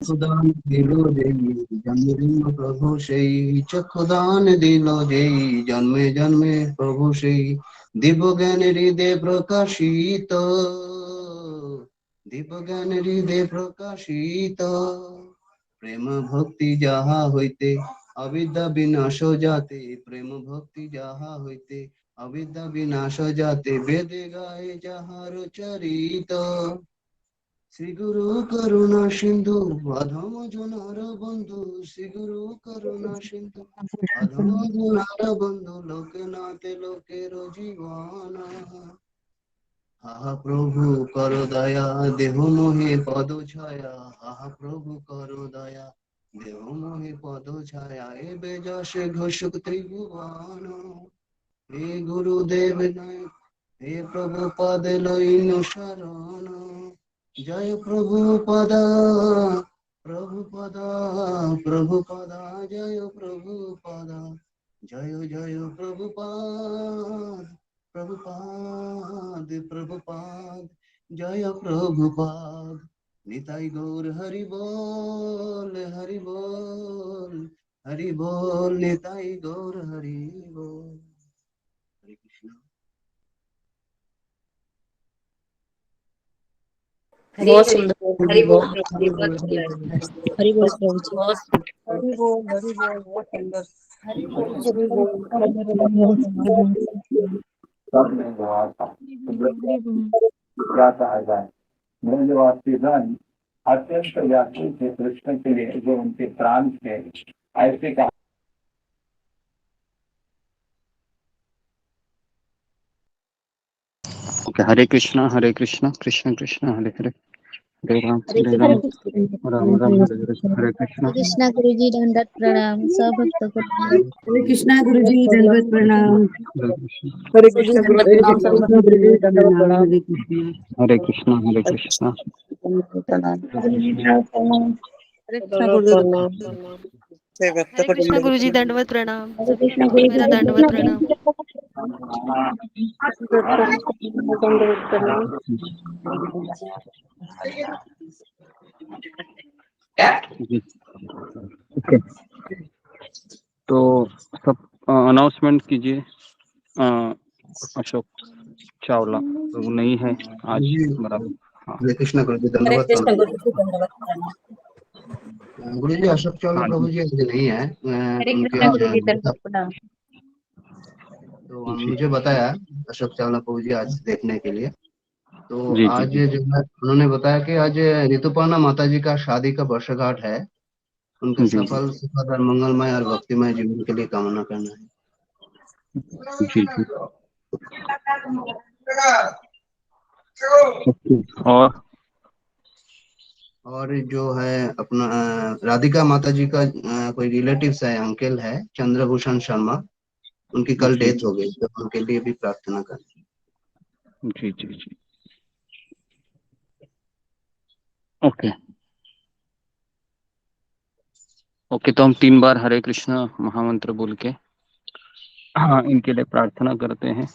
চক্ষুদান দিল যেই জন্মে জন্মে প্রভু সেই, চক্ষুদান দিল যেই জন্মে জন্মে প্রভু সেই, দিব্যজ্ঞান হৃদয় প্রকাশিত, দিব্যজ্ঞান হৃদয় প্রকাশিত, প্রেম ভক্তি যাহা হইতে অবিদ্যা বিনাশ যাতে, প্রেম ভক্তি যাহা হইতে অবিদ্যা বিনাশ যাতে, বেদে গায়ে যাহার চরিত, শ্রী গুরু করুণা সিন্ধু অধম জনার বন্ধু, শ্রী গুরু করুণা সিন্ধু অধম জনার বন্ধু, লোকনাথে লোকের জীবন। আহা প্রভু কর দয়া দেহ মোহে পদ ছায়া, আহা প্রভু কর দয়া দেহ মোহে পদ ছায়া, এবে যশে ঘোষক ত্রিভুবন। হে গুরুদেব নয়, হে প্রভু পদ লইন শরণ, জয় প্রভু পদা, প্রভু পদা, প্রভু পদা, জয় প্রভু পদা, জয় জয় প্রভুপাদ, প্রভুপাদ, প্রভুপাদ, জয় প্রভুপাদ, নিতাই গৌর হরি বল, হরি বল, হরি বল, নিতাই গৌর হরি বল। হরে কৃষ্ণ। बहुत सुंदर। हरि बोल, हरि बोल, हरि बोल हरि बोल प्रभु जी। बहुत हरि बोल, हरि बोल, बहुत सुंदर। हरि बोल, हरि बोल सब में जो आता जाता आ जाए, मैं जो आपके धन अत्यंत व्याकुल थे कृष्ण के लिए, जो उनके प्राण थे, ऐसे का हरे कृष्णा कृष्ण कृष्ण हरे हरे, हरे राम हरे हरे राम, कृष्ण। राम राम हरे हरे, हरे कृष्णा। कृष्णा गुरु जी दंडवत प्रणाम, सब भक्तों को प्रणाम। हरे कृष्णा गुरु जी दंडवत प्रणाम। हरे कृष्णा हरे कृष्णा गुरु जी प्रणाम, सब दंडवत प्रणाम। हरे कृष्णा। हरे कृष्णा हरे कृष्णा, प्रणाम। हरे कृष्णा हरे कृष्ण गुरु जी प्रणाम। हरे कृष्णा गुरु जी दंडवत प्रणाम, हरे सभी कृष्ण भक्तों को गुरु जी मेरा दंडवत प्रणाम। दंडवत प्रणाम। जी। ओके, तो सब अनाउंसमेंट कीजिए। अशोक चावला तो नहीं है आज बराबर। हाँ हरे कृष्ण गुरु जी हरे धन्यवाद कृष्ण प्रणाम। गुरु जी दंडवत प्रणाम। गुरु जी अशोक चावला हाँ प्रभु जी जी आज नहीं है, हरे उनके कृष्ण आज गुरु जी दंडवत प्रणाम। तो जी मुझे बताया अशोक चावला प्रभु जी आज देखने के लिए। तो जी जी आज जी जो है उन्होंने बताया कि आज ऋतुपर्णा माता जी का शादी का वर्षगांठ है, उनके जी जी सफल सुखद और मंगलमय और भक्तिमय जीवन के लिए कामना करना है। जी जी। ओके, और जो है अपना राधिका माता जी का कोई रिलेटिव्स है, अंकल है चंद्रभूषण शर्मा, उनकी कल जी डेथ हो गई, तो उनके लिए भी प्रार्थना करें। जी जी जी। ओके ओके, तो हम 3 बार हरे कृष्ण महामंत्र बोल के हाँ इनके लिए प्रार्थना करते हैं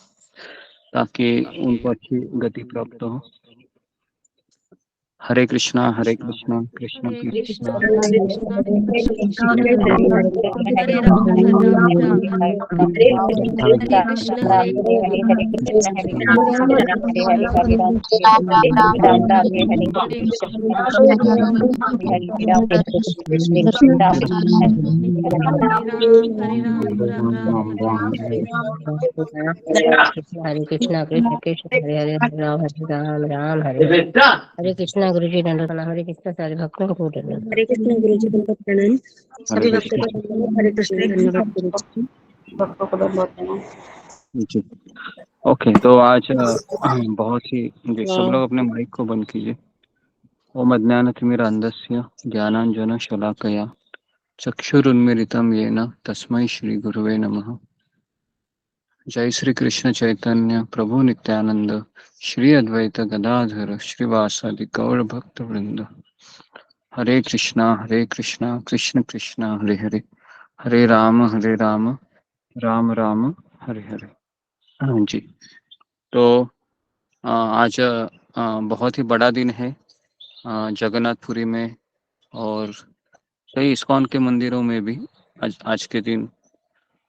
ताकि उनको अच्छी गति प्राप्त हो। हरे कृष्णा कृष्ण हरे कृष्ण कृष्णा हरे कृष्णा कृष्ण कृष्ण कृष्ण हरे हरे हरे राम हरे हरे राम राम हरे राम राम राम हरे हरे हरे हरे, हरे हरे कृष्ण कृष्ण हरे हरे कृष्ण कृष्ण कृष्ण कृष्ण कृष्ण कृष्ण हरे हरे हरे राम राम राम राम हरे राम हरे, हरे हरे हरे कृष्ण कृष्ण कृष्ण कृष्ण राम कृष्ण राम हरे हरे हरे हरे, कृष्ण कृष्ण कृष्ण कृष्ण हरे हरे हरे राम राम राम हरे हरे। हरे कृष्णा कृष्ण कृष्ण हरे हरे हरे राम राम हरे हरे। हरे कृष्णा गुरु जी दंडवत प्रणाम। हरे कृष्ण सारे भक्तों को दंडवत। हरे कृष्ण गुरु जी दंडवत प्रणाम। हरे सभी भक्तों कृष्ण को धन्यवाद। हरे कृष्ण धन्यवाद गुरु जी। भक्तों को दंडवत प्रणाम। जी। ओके, तो आज बहुत ही जी, सब लोग अपने माइक को बंद कीजिए। ओम अज्ञानतिमिरान्धस्य ज्ञानाञ्जन शलाकया चक्षुरुन्मीलितं येन तस्मै श्री गुरुवे नमः। जय श्री कृष्ण चैतन्य प्रभु नित्यानंद, श्री अद्वैत गदाधर श्रीवासादि गौर भक्त वृंद। हरे कृष्णा कृष्ण कृष्ण हरे हरे, हरे राम राम राम हरे हरे। हाँ जी, तो आज बहुत ही बड़ा दिन है जगन्नाथपुरी में और कई इस्कॉन के मंदिरों में भी आज के दिन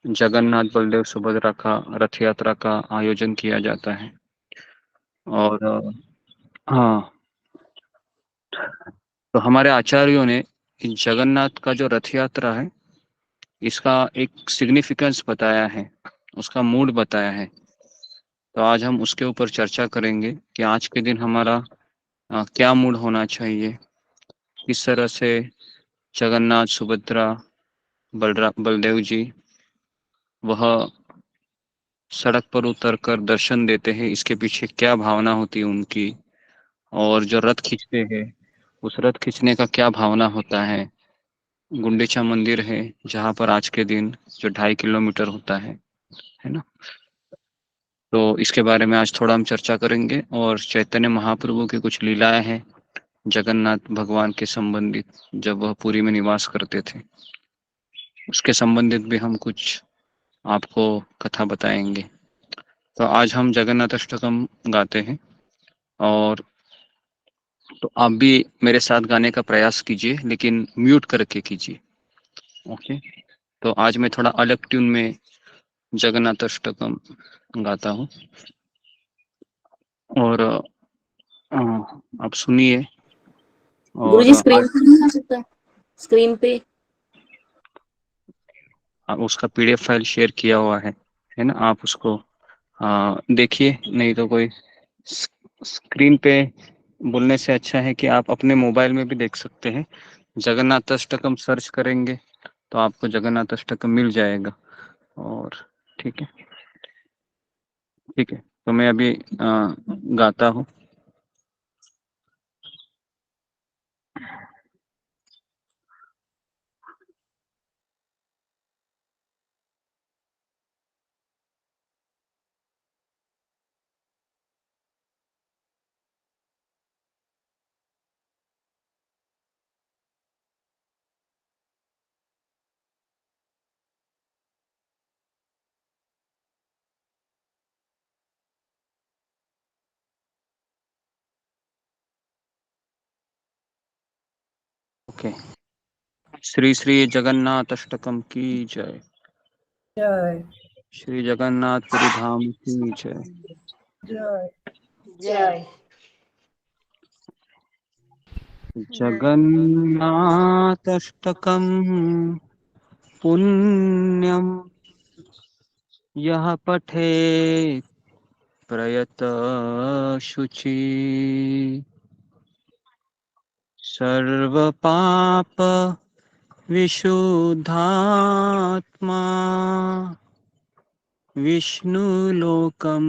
जगन्नाथ बलदेव सुभद्रा का रथ यात्रा का आयोजन किया जाता है। और हाँ, तो हमारे आचार्यों ने इन जगन्नाथ का जो रथ यात्रा है इसका एक सिग्निफिकेंस बताया है, उसका मूड बताया है। तो आज हम उसके ऊपर चर्चा करेंगे कि आज के दिन हमारा क्या मूड होना चाहिए, किस तरह से जगन्नाथ सुभद्रा बलदेव जी वह सड़क पर उतरकर दर्शन देते हैं, इसके पीछे क्या भावना होती है उनकी, और जो रथ खींचते हैं उस रथ खींचने का क्या भावना होता है। गुंडीचा मंदिर है जहाँ पर आज के दिन जो 2.5 किलोमीटर होता है ना, तो इसके बारे में आज थोड़ा हम चर्चा करेंगे। और चैतन्य महाप्रभु की कुछ लीलाएं हैं जगन्नाथ भगवान के संबंधित, जब वह पुरी में निवास करते थे, उसके संबंधित भी हम कुछ आपको कथा बताएंगे। तो आज हम जगन्नाथ अष्टकम गाते हैं, और तो आप भी मेरे साथ गाने का प्रयास कीजिए, लेकिन म्यूट करके कीजिए। ओके, तो आज मैं थोड़ा अलग ट्यून में जगन्नाथ अष्टकम गाता हूँ, और आप सुनिए। गुरुजी और स्क्रीन पे नहीं आ सकता, स्क्रीन पे उसका पीडीएफ फाइल शेयर किया हुआ है ना, आप उसको देखिए। नहीं तो कोई स्क्रीन पे बोलने से अच्छा है कि आप अपने मोबाइल में भी देख सकते हैं। जगन्नाथ अष्टकम सर्च करेंगे तो आपको जगन्नाथ अष्टकम मिल जाएगा। और ठीक है, ठीक है, तो मैं अभी गाता हूँ। ओके, श्री श्री जगन्नाथ अष्टकम की जय। जय श्री जगन्नाथपुरी धाम की जय। जय जय जगन्नाथ अष्टकम पुण्यम यह पठे प्रयत शुचि सर्व पाप विशुद्धात्मा विष्णुलोकम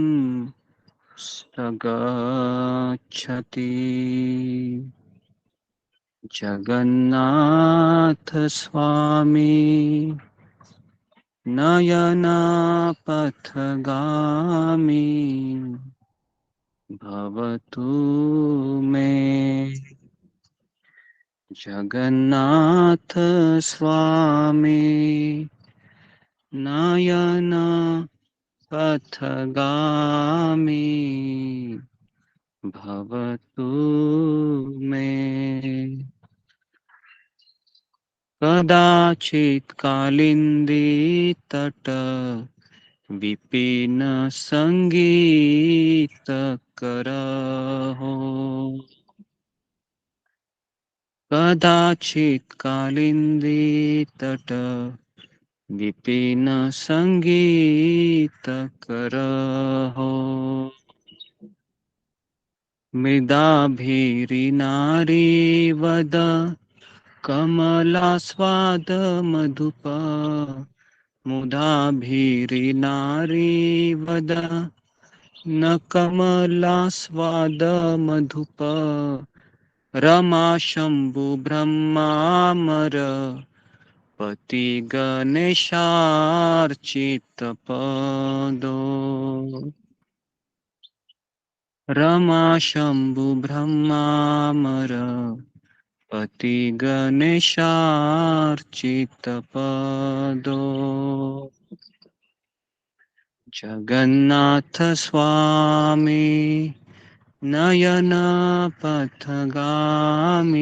सगच्छति। जगन्नाथ स्वामी नयनापथगामी भवतु मे। जगन्नाथ स्वामी नयनापथगामी भवतु मे। कदाचित् कालिन्दी तट विपिन संगीत करहो। कदाचित् कालिन्दी तट विपिन संगीत करहो। मृदाभिरी नारी वद कमलास्वाद मधुप। मुदाभिरी नारी वद न कमलास्वाद मधुप। रमा शंभु ब्रह्मामर पति गणेशार्चित पदो। रमा शंभु ब्रह्मामर पति गणेशार्चित पदो। जगन्नाथ स्वामी नयन पथगामी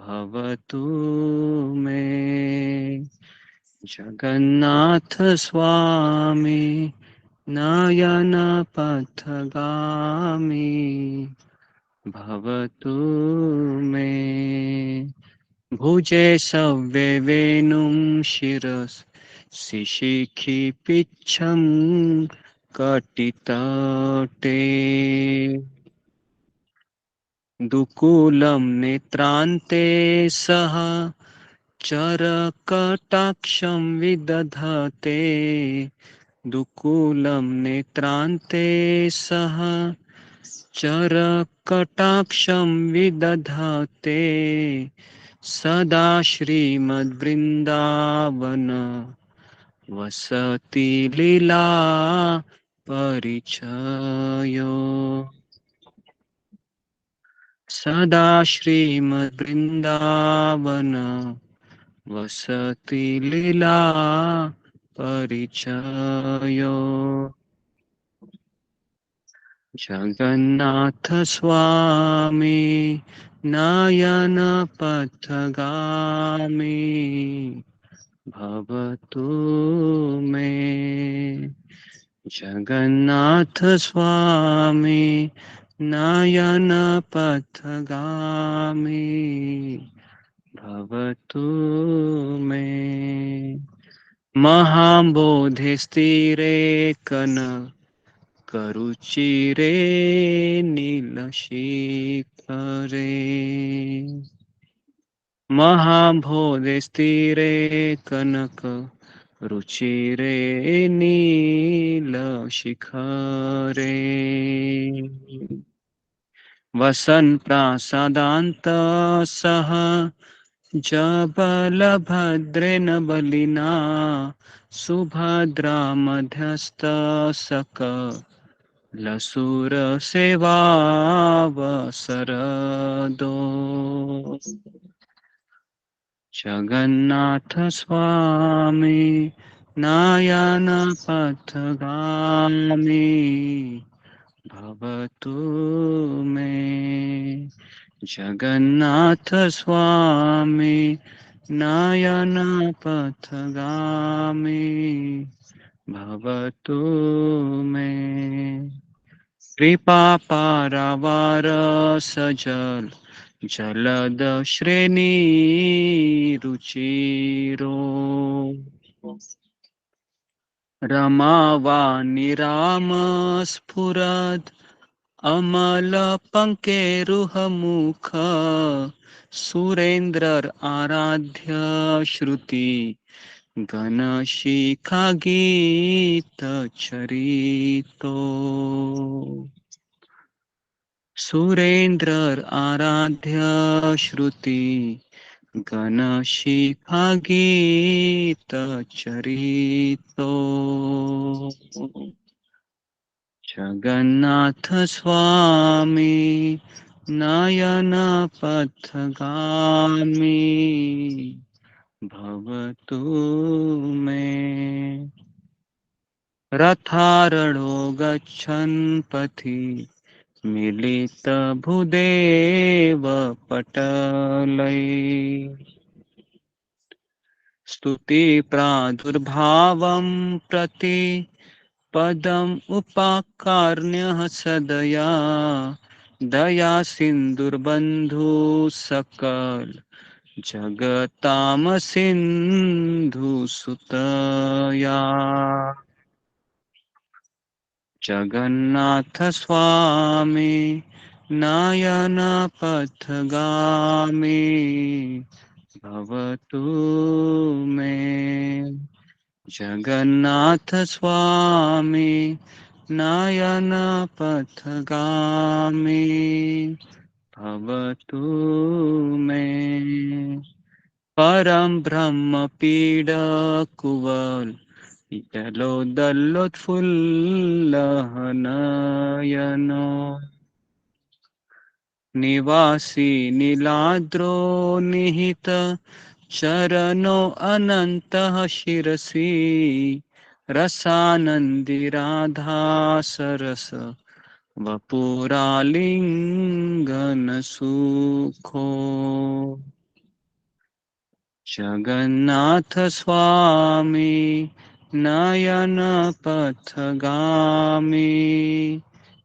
भवतु मे जगन्नाथ स्वामी नयन पथगामी भवतु मे भुजे सव्ये वेणुं शिरसि पिच्छं कटितटे दुकूलं नेत्रान्ते सह चरकटाक्षं विदधते दुकूलं नेत्रान्ते सह चरकटाक्षं विदधते सदा श्रीमद्वृन्दावन वसति लीला परिचयो सदा श्रीमद्वृन्दावन वसति लीला परिचयो जगन्नाथ स्वामी नयन पथगामी भवतु मे जगन्नाथ स्वामी नयन पथगामी भवतु मे महाबोधि स्थिरे करुचिरे नीलशिखरे महाबोधि स्थिरे कनक रुचिरे नीलशिखरे वसन् प्रासादान्त सह जबलभद्रेण बलिना सुभद्रा मध्यस्थ सकलसुरसेवावसरदो जगन्नाथ स्वामी नयन पथगामी भवतु मे जगन्नाथ स्वामी नयन पथगामी भवतु मे कृपा पारावार सजल जलद श्रेणी रुचिरो रमावाणी राम स्फुरद अमल पंकेरुहमुख सुरेंद्र आराध्य श्रुति गणशिखा गीत चरितो सुरेंद्र आराध्य श्रुति गणशिखा गीत चरितो जगन्नाथ स्वामी नयन पथगामी भवतु मे रथारूढो गच्छन् पथि मिलित भूदेव पटलै स्तुति प्रादुर्भावं प्रति पदम् उपाकर्ण्यः सदया दया सिन्धुर्बन्धु सकल जगताम सिन्धु सुतया जगन्नाथ स्वामी नयन पथगामी भवतु मे जगन्नाथ स्वामी नयन पथगामी भवतु मे परम ब्रह्म पीड कुवल जलोदल्लोत्फुल्लहनयनो निवासी नीलाद्रो निहित चरणो अनन्तः शिरसि रसानन्दी राधा सरस वपुरालिङ्गन सुखो जगन्नाथ स्वामी नयन पथगामी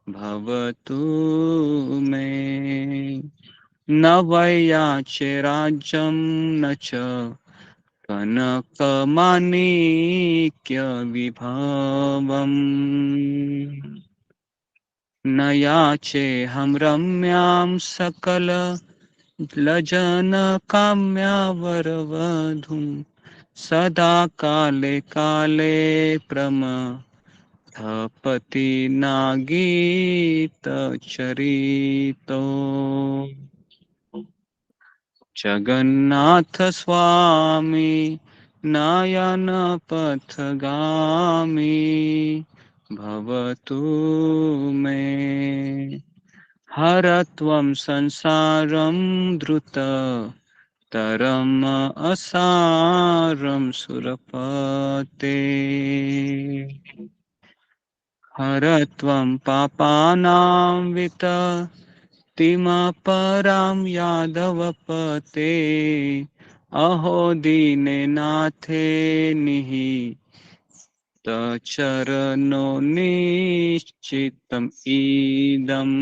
भवतु मे न वैयाचे राज्यं न च कनकमाणिक्यविभवम् न याचेऽहं रम्यां सकल लजनकाम्यवरवधूं सदा काले काले प्रमथपति नागीतचरितो जगन्नाथ स्वामी नयन पथगामी भवतु मे हर त्वं संसारं द्रुत तरम असारं सुरपते हर त्वं पापानां विततिमपरां यादवपते अहो दीननाथे निहितचरणो निश्चितम् इदम्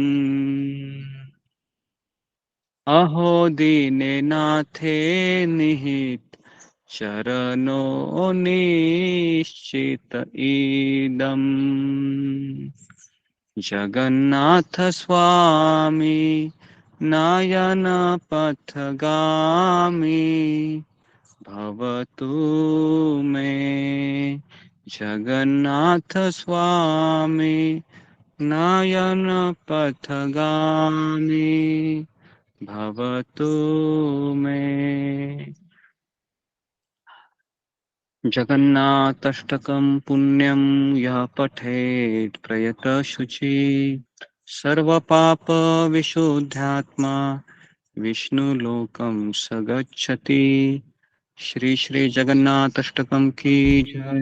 अहो दीननाथे निहितचरणो निश्चित इदम् जगन्नाथ स्वामी नयन पथगामी भवतु मे जगन्नाथ स्वामी नयन पथगामी भवतु मे जगन्नाथाष्टकं पुण्यं यः पठेत् प्रयतः शुचि सर्वपापविशुद्धात्मा विष्णुलोकं स गच्छति श्री श्री जगन्नाथाष्टकं की जय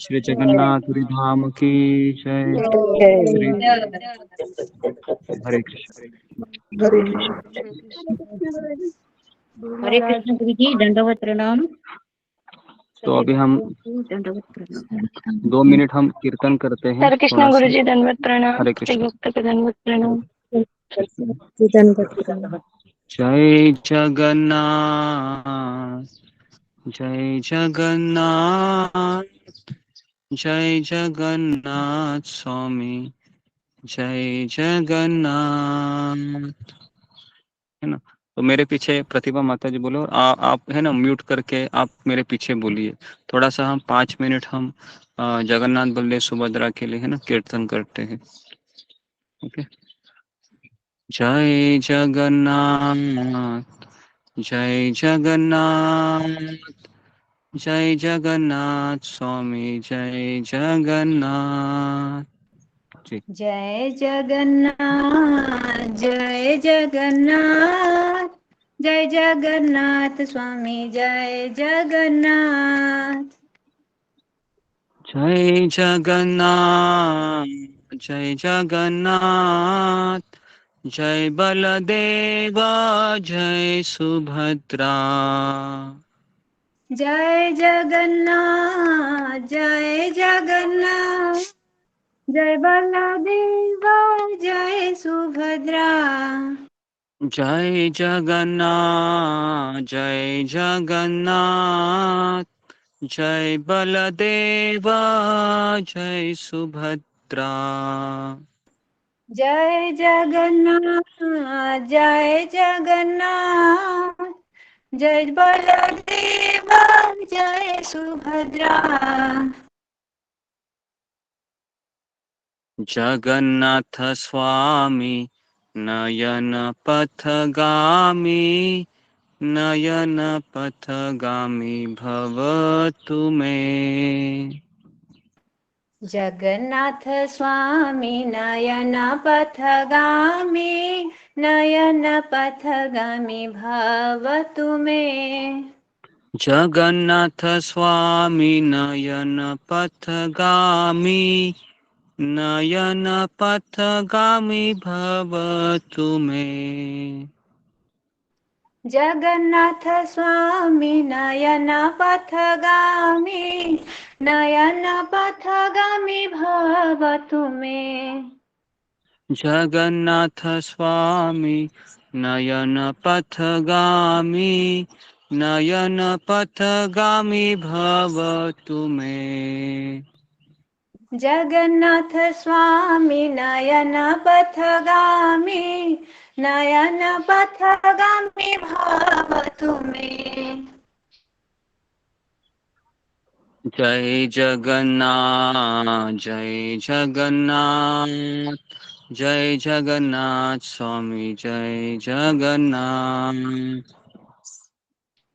श्री जगन्नाथपुरी धाम की जय श्री हरे कृष्ण हरे कृष्ण। हरे कृष्ण गुरु जी, दंडवत प्रणाम। तो अभी हम दंडवत प्रणाम। 2 मिनट हम कीर्तन करते हैं हरे कृष्ण थोड़ा सा। गुरु जी, दंडवत प्रणाम। हरे कृष्ण। गुप्त को दंडवत प्रणाम। जय जगन्नाथ जय जगन्नाथ जय जगन्नाथ स्वामी जय जगन्नाथ। है ना, तो मेरे पीछे प्रतिभा माता जी बोलो, आप है ना म्यूट करके आप मेरे पीछे बोलिए। थोड़ा सा हम 5 मिनट हम जगन्नाथ बल्ले सुभद्रा के लिए है ना कीर्तन करते हैं। ओके। जय जगन्नाथ जय जगन्नाथ जय जगन्नाथ स्वामी जय जगन्नाथ जी। जय जगन्नाथ जय जगन्नाथ जय जगन्नाथ स्वामी जय जगन्नाथ। जय जगन्नाथ जय जगन्नाथ जय बलदेव जय सुभद्रा। जय जगन्नाथ जय जगन्नाथ जय बलदेव जय सुभद्रा। जय जगन्नाथ जय जगन्नाथ जय बलदेव जय सुभद्रा। जय जगन्नाथ जय जगन्नाथ जय बलदेव जय सुभद्रा। जगन्नाथ स्वामी नयन पथगामी नयन पथगामी भवतु मे। जगन्नाथ स्वामी नयन पथगामी नयन पथगामी भवतु मे। जगन्नाथ स्वामी नयन पथगामी नयन पथगामी भवतु मे। जगन्नाथ स्वामी नयन पथगामी नयन पथगामी भव तुमे। जगन्नाथ स्वामी नयन पथगामी नयन पथगामी भव तुमे। जगन्नाथ स्वामी नयन पथगामी नयन पथगामी भव तुमे। जय जगन्नाथ जय जगन्नाथ स्वामी जय जगन्नाथ।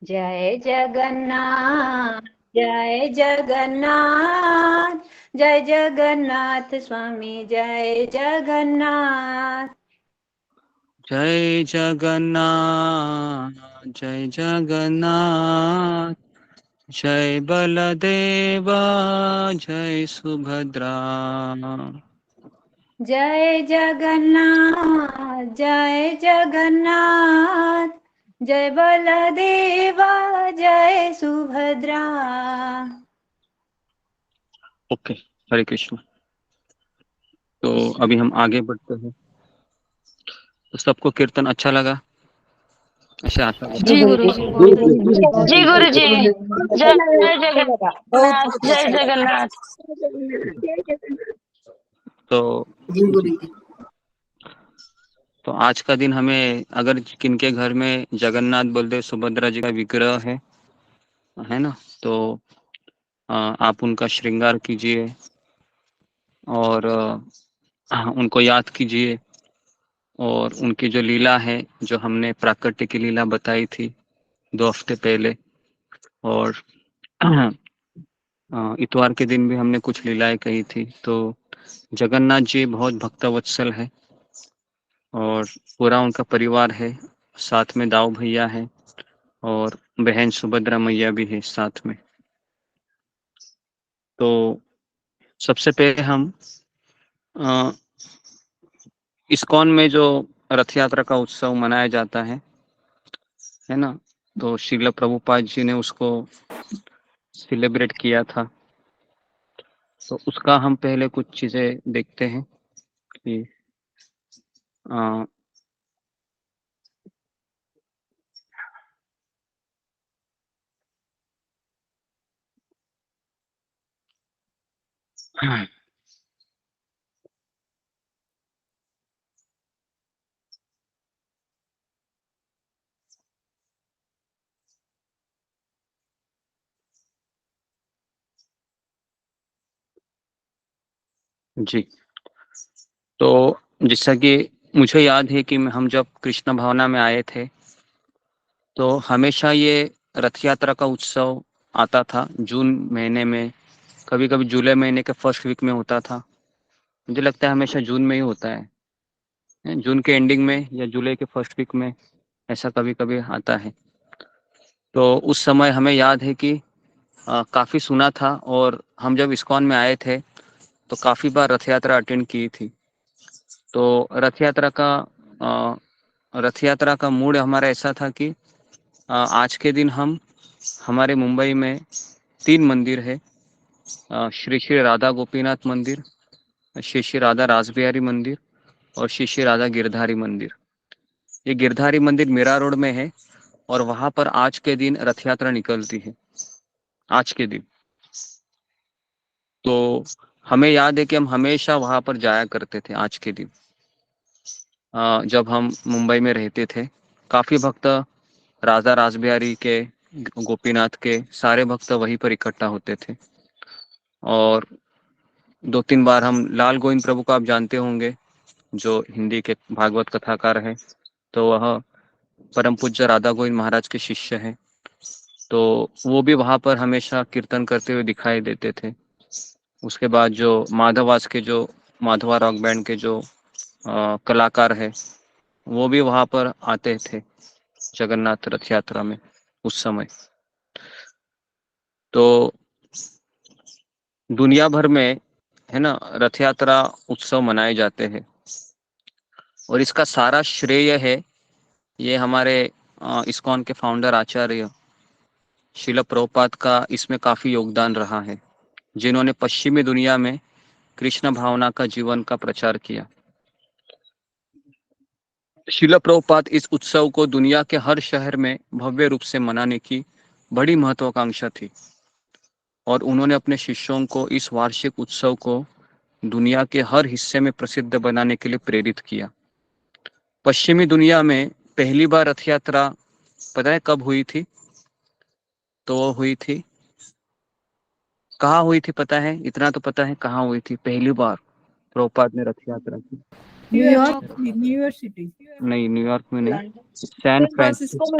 जय जगन्नाथ जय जगन्नाथ जय जगन्नाथ स्वामी जय जगन्नाथ। जय जगन्नाथ जय जगन्नाथ जय बलदेव जय सुभद्रा। जय जगन्नाथ जय जगन्नाथ जय बलदेव जय सुभद्रा। ओके, हरे कृष्ण। तो अभी हम आगे बढ़ते हैं। तो सबको कीर्तन अच्छा लगा? अच्छा, आशा जी गुरु जी बहुत अच्छा। जी गुरु जी। जय जगन्नाथ जय जगन्नाथ। तो आज का दिन हमें, अगर किनके घर में जगन्नाथ बलदेव सुभद्रा जी का विग्रह है ना, तो आप उनका श्रृंगार कीजिए और उनको याद कीजिए। और उनकी जो लीला है, जो हमने प्राकट्य की लीला बताई थी 2 हफ्ते पहले, और इतवार के दिन भी हमने कुछ लीलाएं कही थी। तो जगन्नाथ जी बहुत भक्तवत्सल है और पूरा उनका परिवार है, साथ में दाऊ भैया है और बहन सुभद्रा मैया भी है साथ में। तो सबसे पहले हम इस्कॉन में जो रथ यात्रा का उत्सव मनाया जाता है ना, तो श्रील प्रभुपाद जी ने उसको सेलिब्रेट किया था। तो उसका हम पहले कुछ चीजें देखते हैं कि जी। तो जैसा कि मुझे याद है कि हम जब कृष्ण भावना में आए थे, तो हमेशा ये रथ यात्रा का उत्सव आता था जून महीने में, कभी कभी जुलाई महीने के फर्स्ट वीक में होता था। मुझे लगता है हमेशा जून में ही होता है, जून के एंडिंग में या जुलाई के फर्स्ट वीक में, ऐसा कभी कभी आता है। तो उस समय हमें याद है कि काफ़ी सुना था, और हम जब इस्कॉन में आए थे तो काफ़ी बार रथ यात्रा अटेंड की थी। तो रथ यात्रा का मूड हमारा ऐसा था कि आज के दिन हम, हमारे मुंबई में 3 मंदिर है, श्री श्री राधा गोपीनाथ मंदिर, श्री श्री राधा रासबिहारी मंदिर और श्री श्री राधा गिरधारी मंदिर। ये गिरधारी मंदिर मीरा रोड में है और वहां पर आज के दिन रथ यात्रा निकलती है, आज के दिन। तो हमें याद है कि हम हमेशा वहां पर जाया करते थे आज के दिन। जब हम मुंबई में रहते थे, काफी भक्त राधा रासबिहारी के, गोपीनाथ के सारे भक्त वहीं पर इकट्ठा होते थे। और 2-3 बार हम लाल गोविंद प्रभु को आप जानते होंगे, जो हिंदी के भागवत कथाकार है, तो वह परम पूज्य राधा गोविंद महाराज के शिष्य हैं। तो वो भी वहां पर हमेशा कीर्तन करते हुए दिखाई देते थे। उसके बाद जो माधवास के, जो माधवा रॉक बैंड के जो कलाकार है, वो भी वहां पर आते थे जगन्नाथ रथ यात्रा में उस समय। तो दुनिया भर में है ना रथ यात्रा उत्सव मनाए जाते हैं, और इसका सारा श्रेय है ये हमारे इस्कॉन के फाउंडर आचार्य शिला प्रभुपाद का इसमें काफी योगदान रहा है, जिन्होंने पश्चिमी दुनिया में कृष्ण भावना का जीवन का प्रचार किया। शिला प्रभुपाद इस उत्सव को दुनिया के हर शहर में भव्य रूप से मनाने की बड़ी महत्वाकांक्षा थी और उन्होंने अपने शिष्यों को इस वार्षिक उत्सव को दुनिया के हर हिस्से में प्रसिद्ध बनाने के लिए प्रेरित किया। पश्चिमी दुनिया में पहली बार रथ यात्रा पता है कब हुई थी? तो वो हुई थी, कहाँ हुई थी पता है? इतना तो पता है कहाँ हुई थी पहली बार प्रभुपाद ने रथ यात्रा की? न्यूयॉर्क सिटी, नहीं, न्यूयॉर्क में नहीं, सैन फ्रांसिस्को,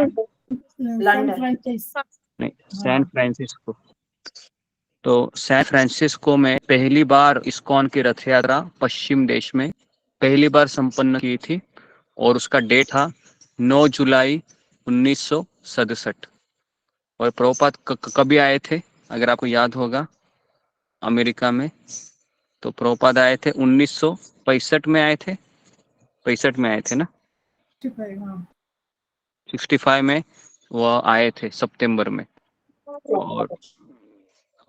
नहीं, सैन फ्रांसिस्को। तो सैन फ्रांसिस्को में पहली बार इस्कॉन की रथ यात्रा पश्चिम देश में पहली बार संपन्न की थी और उसका डेट था 9 जुलाई 1967। और प्रभुपाद कभी आए थे अगर आपको याद होगा अमेरिका में? तो प्रभुपाद आए थे 1965 में आए थे, 65 में आए थे ना, 65 में वह आए थे सितंबर में।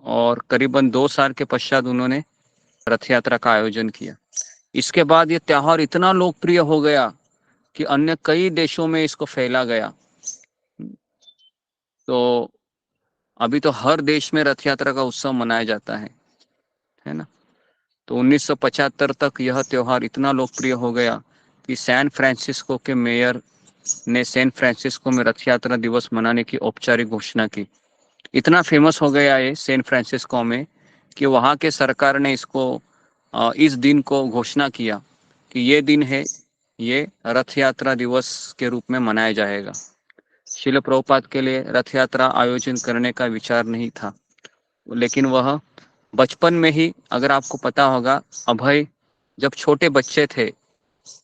और करीबन 2 साल के पश्चात उन्होंने रथ यात्रा का आयोजन किया। इसके बाद ये त्योहार इतना लोकप्रिय हो गया कि अन्य कई देशों में इसको फैला गया। तो अभी तो हर देश में रथ यात्रा का उत्सव मनाया जाता है ना। तो 1975 तक यह त्योहार इतना लोकप्रिय हो गया कि सैन फ्रांसिस्को के मेयर ने सैन फ्रांसिस्को में रथ यात्रा दिवस मनाने की औपचारिक घोषणा की। इतना फेमस हो गया ये सैन फ्रांसिस्को में कि वहाँ के सरकार ने इसको इस दिन को घोषणा किया कि ये दिन है, ये रथ यात्रा दिवस के रूप में मनाया जाएगा। शिल प्रभुपाद के लिए रथ यात्रा आयोजन करने का विचार नहीं था, लेकिन वह बचपन में ही, अगर आपको पता होगा, अभय जब छोटे बच्चे थे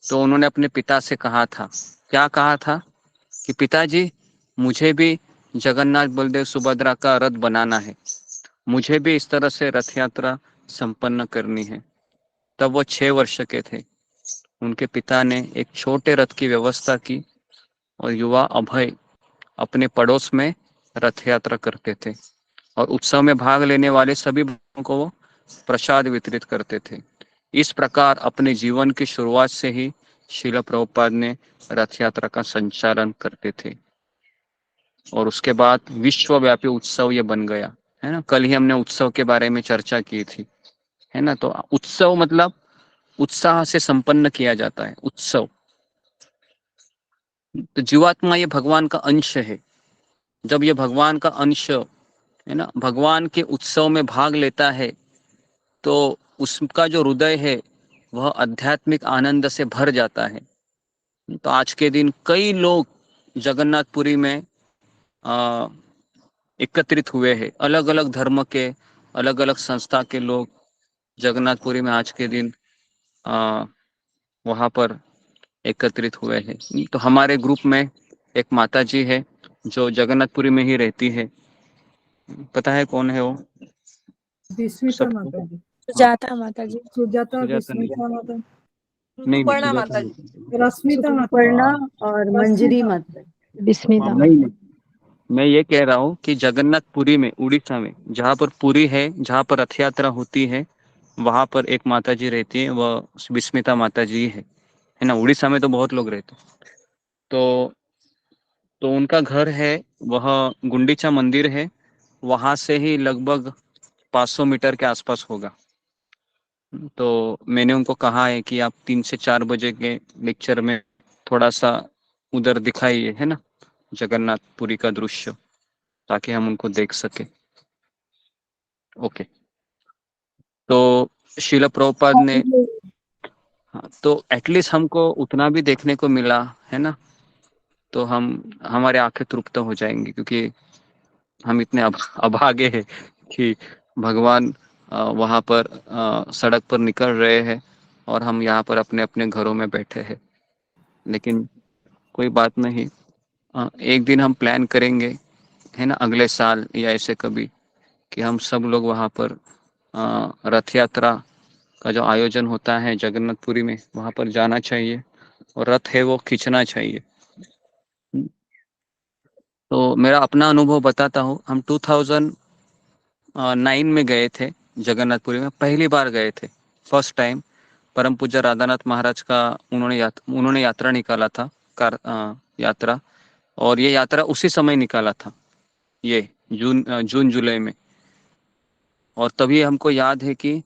तो उन्होंने अपने पिता से कहा था, क्या कहा था कि पिताजी मुझे भी जगन्नाथ बलदेव सुभद्रा का रथ बनाना है, मुझे भी इस तरह से रथ यात्रा संपन्न करनी है। तब वो 6 वर्ष के थे। उनके पिता ने एक छोटे रथ की व्यवस्था की और युवा अभय अपने पड़ोस में रथ यात्रा करते थे और उत्सव में भाग लेने वाले सभी भक्तों को वो प्रसाद वितरित करते थे। इस प्रकार अपने जीवन की शुरुआत से ही श्रील प्रभुपाद ने रथ यात्रा का संचालन करते थे और उसके बाद विश्वव्यापी उत्सव ये बन गया, है ना। कल ही हमने उत्सव के बारे में चर्चा की थी, है ना। तो उत्सव मतलब उत्साह से संपन्न किया जाता है उत्सव। तो जीवात्मा ये भगवान का अंश है। जब ये भगवान का अंश, है ना, भगवान के उत्सव में भाग लेता है तो उसका जो हृदय है वह आध्यात्मिक आनंद से भर जाता है। तो आज के दिन कई लोग जगन्नाथपुरी में एकत्रित हुए हैं। अलग अलग धर्म के, अलग अलग संस्था के लोग जगन्नाथपुरी में आज के दिन वहाँ पर एकत्रित हुए हैं। तो हमारे ग्रुप में एक माता जी है जो जगन्नाथपुरी में ही रहती है। पता है कौन है वो? विस्मिता माता जी, सुजाता माता जी, सुजाता, सुजाता विस्मिता माता, नहीं, सुपर्णा सुजाता माता नहीं। रश्मिता माता, सुपर्णा और मंजरी माता, विस्मिता नहीं, माता। मैं ये कह रहा हूँ कि जगन्नाथपुरी में, उड़ीसा में, जहाँ पर पुरी है, जहाँ पर रथ यात्रा होती है, वहां पर एक माता जी रहती है, वह विस्मिता माता जी है ना। उड़ीसा में तो बहुत लोग रहते हैं। तो उनका घर है, वह गुंडीचा मंदिर है, वहां से ही लगभग 500 मीटर के आसपास होगा। तो मैंने उनको कहा है कि आप 3 से 4 बजे के लेक्चर में थोड़ा सा उधर दिखाइए, है ना, जगन्नाथपुरी का दृश्य, ताकि हम उनको देख सके। ओके। तो शिला प्रभुपाद ने, हाँ, तो एटलीस्ट हमको उतना भी देखने को मिला, है ना। तो हमारे आंखें तृप्त हो जाएंगी, क्योंकि हम इतने अभागे हैं कि भगवान वहां पर सड़क पर निकल रहे हैं और हम यहाँ पर अपने अपने घरों में बैठे हैं। लेकिन कोई बात नहीं, एक दिन हम प्लान करेंगे, है ना, अगले साल या ऐसे कभी, कि हम सब लोग वहाँ पर रथ यात्रा का जो आयोजन होता है जगन्नाथपुरी में, वहाँ पर जाना चाहिए और रथ है वो खींचना चाहिए। तो मेरा अपना अनुभव बताता हूँ। हम 2009 में गए थे जगन्नाथपुरी में, पहली बार गए थे, फर्स्ट टाइम। परम पूज्य राधानाथ महाराज का उन्होंने यात्रा निकाला था, यात्रा, और ये यात्रा उसी समय निकाला था, ये जून जुलाई में। और तभी हमको याद है कि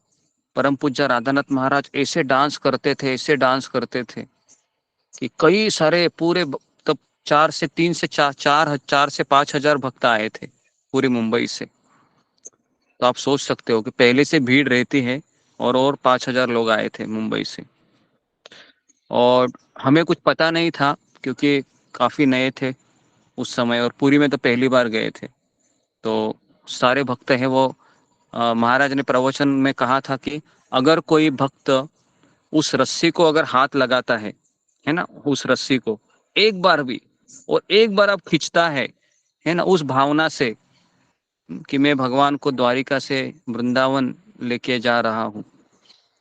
परम पूज्य राधानाथ महाराज ऐसे डांस करते थे, ऐसे डांस करते थे कि कई सारे पूरे तब 4 से 5 हजार भक्त आए थे पूरी मुंबई से। तो आप सोच सकते हो कि पहले से भीड़ रहती है, और 5 हजार लोग आए थे मुंबई से। और हमें कुछ पता नहीं था क्योंकि काफी नए थे उस समय, और पुरी में तो पहली बार गए थे। तो सारे भक्त हैं वो, महाराज ने प्रवचन में कहा था कि अगर कोई भक्त उस रस्सी को अगर हाथ लगाता है ना, उस रस्सी को एक बार भी, और एक बार अब खींचता है ना, उस भावना से कि मैं भगवान को द्वारिका से वृंदावन लेके जा रहा हूँ,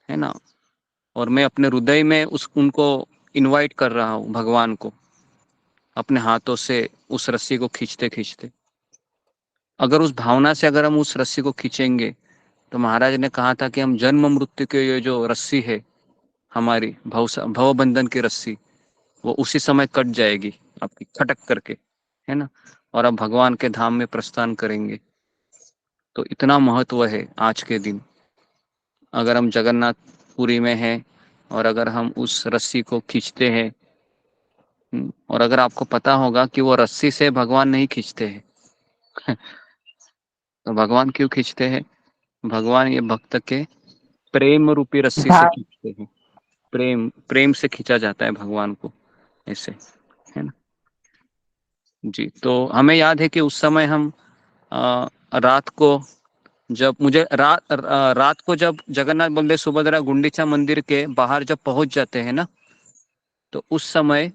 है ना, और मैं अपने हृदय में उनको इनवाइट कर रहा हूँ भगवान को, अपने हाथों से उस रस्सी को खींचते खींचते, अगर उस भावना से अगर हम उस रस्सी को खींचेंगे, तो महाराज ने कहा था कि हम जन्म मृत्यु के ये जो रस्सी है हमारी, भव बंधन की रस्सी, वो उसी समय कट जाएगी आपकी, खटक करके, है ना, और अब भगवान के धाम में प्रस्थान करेंगे। तो इतना महत्व है आज के दिन। अगर हम जगन्नाथपुरी में हैं और अगर हम उस रस्सी को खींचते हैं, और अगर आपको पता होगा कि वो रस्सी से भगवान नहीं खींचते हैं तो भगवान क्यों खींचते हैं? भगवान ये भक्त के प्रेम रूपी रस्सी से खींचते हैं। प्रेम से खींचा जाता है भगवान को, ऐसे, है ना जी। तो हमें याद है कि उस समय हम रात को जब रात को जब जगन्नाथ बलदेव सुभद्रा गुंडीचा मंदिर के बाहर जब पहुंच जाते हैं ना, तो उस समय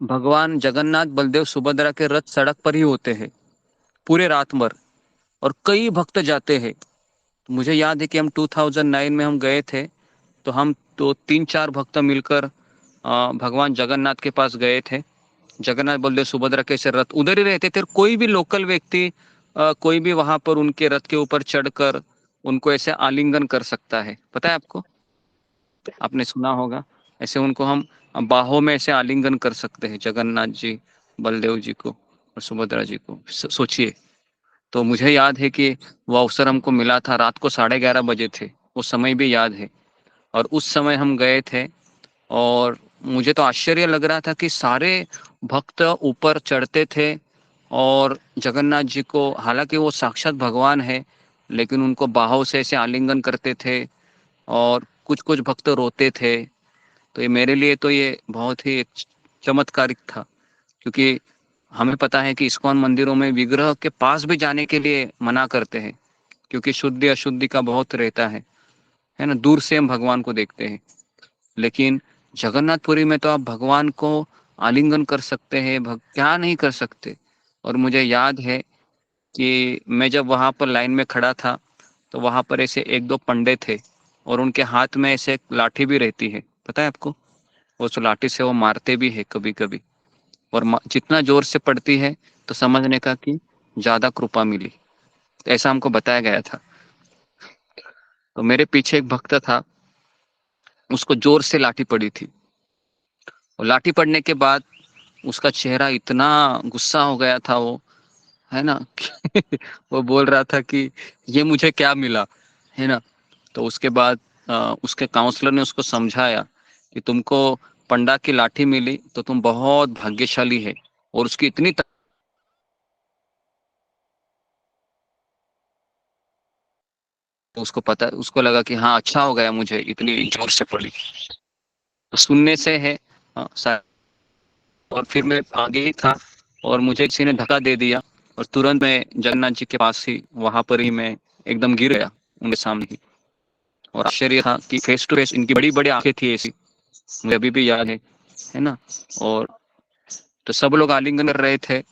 भगवान जगन्नाथ बलदेव सुभद्रा के रथ सड़क पर ही होते हैं पूरे रात भर, और कई भक्त जाते हैं। मुझे याद है कि हम 2009 में हम गए थे, तो हम तो 3-4 भक्त मिलकर भगवान जगन्नाथ के पास गए थे। जगन्नाथ बलदेव सुभद्रा के से रथ उधर ही रहते थे, कोई भी लोकल व्यक्ति कोई भी वहां पर उनके रथ के ऊपर चढ़कर उनको ऐसे आलिंगन कर सकता है। पता है आपको? आपने सुना होगा, ऐसे उनको हम बाहों में ऐसे आलिंगन कर सकते हैं, जगन्नाथ जी, बलदेव जी को और सुभद्रा जी को। सोचिए। तो मुझे याद है कि वो अवसर हमको मिला था, रात को 11:30 बजे थे, वो समय भी याद है। और उस समय हम गए थे, और मुझे तो आश्चर्य लग रहा था कि सारे भक्त ऊपर चढ़ते थे और जगन्नाथ जी को, हालांकि वो साक्षात भगवान है, लेकिन उनको बाहों से ऐसे आलिंगन करते थे, और कुछ कुछ भक्त रोते थे। तो ये मेरे लिए तो ये बहुत ही चमत्कारिक था, क्योंकि हमें पता है कि इस्कॉन मंदिरों में विग्रह के पास भी जाने के लिए मना करते हैं, क्योंकि शुद्धि अशुद्धि का बहुत रहता है ना, दूर से हम भगवान को देखते हैं। लेकिन जगन्नाथपुरी में तो आप भगवान को आलिंगन कर सकते हैं, क्या नहीं कर सकते। और मुझे याद है कि मैं जब वहां पर लाइन में खड़ा था, तो वहां पर ऐसे 1-2 पंडे थे, और उनके हाथ में ऐसे लाठी भी रहती है, पता है आपको? उस लाठी से वो मारते भी है कभी कभी, और जितना जोर से पड़ती है तो समझने का कि ज्यादा कृपा मिली, ऐसा हमको बताया गया था। तो मेरे पीछे एक भक्त था, उसको जोर से लाठी पड़ी थी, और लाठी पड़ने के बाद उसका चेहरा इतना गुस्सा हो गया था वो, है ना वो बोल रहा था कि ये मुझे क्या मिला, है ना। तो उसके बाद उसके काउंसलर ने उसको समझाया कि तुमको पंडा की लाठी मिली तो तुम बहुत भाग्यशाली है, और उसकी इतनी उसको पता, उसको लगा कि हाँ अच्छा हो गया मुझे इतनी जोर से पड़ी। तो सुनने से है और फिर मैं आगे ही था, और मुझे किसी ने धक्का दे दिया, और तुरंत मैं जगन्नाथ जी के पास ही, वहां पर ही मैं एकदम गिर गया उनके सामने ही। और आश्चर्य था कि फेस टू फेस इनकी बड़ी बड़ी आंखें थी ऐसी, मुझे अभी भी याद है ना। और तो सब लोग आलिंगन कर रहे थे,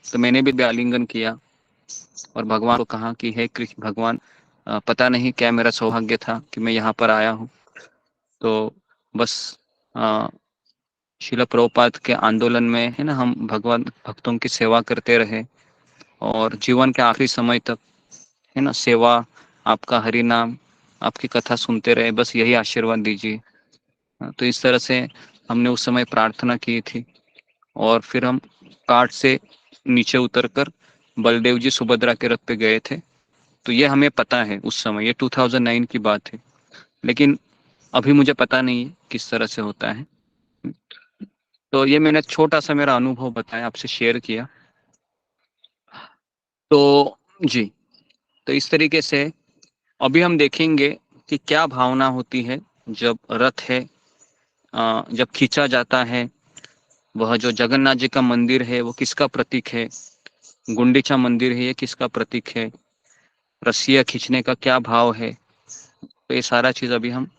तो मैंने भी आलिंगन किया, और भगवान को कहा कि हे कृष्ण भगवान, पता नहीं क्या मेरा सौभाग्य था कि मैं यहाँ पर आया हूँ। तो बस शिला प्रभुपाद के आंदोलन में है ना, हम भगवान भक्तों की सेवा करते रहे और जीवन के आखिरी समय तक है ना सेवा, आपका हरि नाम, आपकी कथा सुनते रहे, बस यही आशीर्वाद दीजिए। तो इस तरह से हमने उस समय प्रार्थना की थी और फिर हम कार्ट से नीचे उतरकर बलदेव जी सुभद्रा के रथ पे गए थे। तो ये हमें पता है उस समय, ये 2009 की बात है, लेकिन अभी मुझे पता नहीं है किस तरह से होता है। तो ये मैंने छोटा सा मेरा अनुभव बताया, आपसे शेयर किया। तो जी, तो इस तरीके से अभी हम देखेंगे कि क्या भावना होती है जब रथ है, जब खींचा जाता है। वह जो जगन्नाथ जी का मंदिर है वो किसका प्रतीक है, गुंडीचा मंदिर है ये किसका प्रतीक है, रस्सियाँ खींचने का क्या भाव है। तो ये सारा चीज अभी हम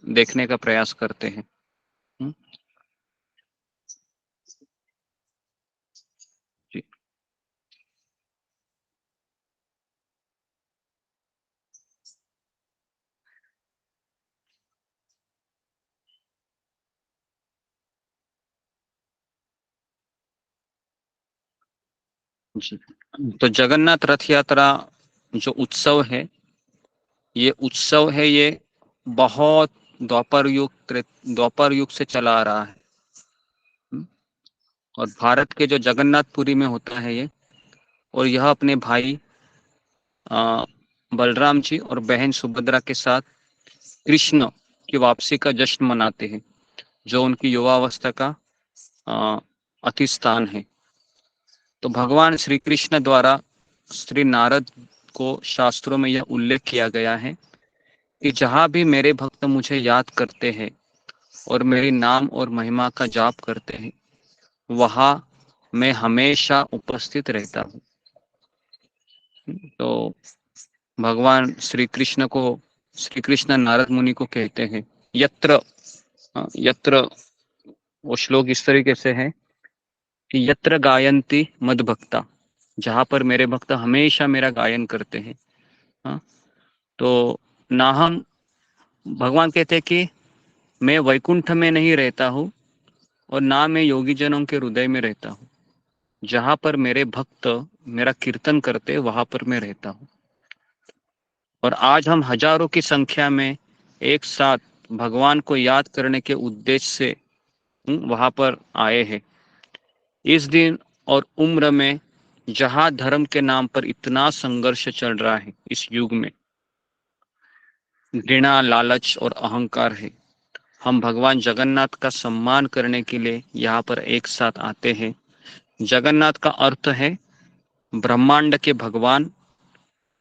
देखने का प्रयास करते हैं। जी जी। तो जगन्नाथ रथ यात्रा जो उत्सव है, ये बहुत द्वापर युग से चला आ रहा है। और भारत के जो जगन्नाथपुरी में होता है ये, और यह अपने भाई बलराम जी और बहन सुभद्रा के साथ कृष्ण की वापसी का जश्न मनाते हैं, जो उनकी युवावस्था का अति स्थान है। तो भगवान श्री कृष्ण द्वारा श्री नारद को शास्त्रों में यह उल्लेख किया गया है कि जहाँ भी मेरे भक्त मुझे याद करते हैं और मेरी नाम और महिमा का जाप करते हैं, वहाँ मैं हमेशा उपस्थित रहता हूँ। तो भगवान श्री कृष्ण नारद मुनि को कहते हैं, यत्र वो श्लोक इस तरीके से है कि यत्र गायन्ति मद भक्ता, जहाँ पर मेरे भक्त हमेशा मेरा गायन करते हैं। तो ना हम, भगवान कहते हैं कि मैं वैकुंठ में नहीं रहता हूँ और ना मैं योगी जनों के हृदय में रहता हूँ, जहाँ पर मेरे भक्त मेरा कीर्तन करते वहां पर मैं रहता हूँ। और आज हम हजारों की संख्या में एक साथ भगवान को याद करने के उद्देश्य से वहां पर आए हैं। इस दिन और उम्र में जहां धर्म के नाम पर इतना संघर्ष चल रहा है, इस युग में घृणा, लालच और अहंकार है, हम भगवान जगन्नाथ का सम्मान करने के लिए यहाँ पर एक साथ आते हैं। जगन्नाथ का अर्थ है ब्रह्मांड के भगवान,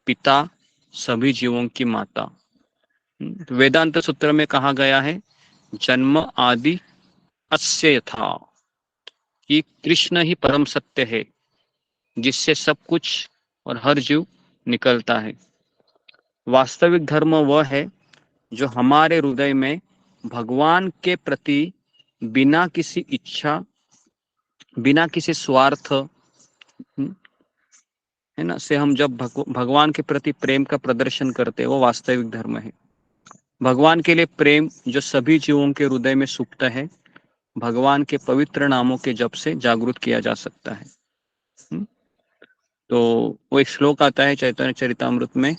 पिता, सभी जीवों की माता। वेदांत सूत्र में कहा गया है, जन्म आदि अस्य यथा, कि कृष्ण ही परम सत्य है जिससे सब कुछ और हर जीव निकलता है। वास्तविक धर्म वह है जो हमारे हृदय में भगवान के प्रति बिना किसी इच्छा, बिना किसी स्वार्थ है ना से हम जब भगवान के प्रति प्रेम का प्रदर्शन करते हैं, वो वास्तविक धर्म है। भगवान के लिए प्रेम जो सभी जीवों के हृदय में सुप्त है, भगवान के पवित्र नामों के जप से जागृत किया जा सकता है। तो वो एक श्लोक आता है चैतन्य चरितामृत में,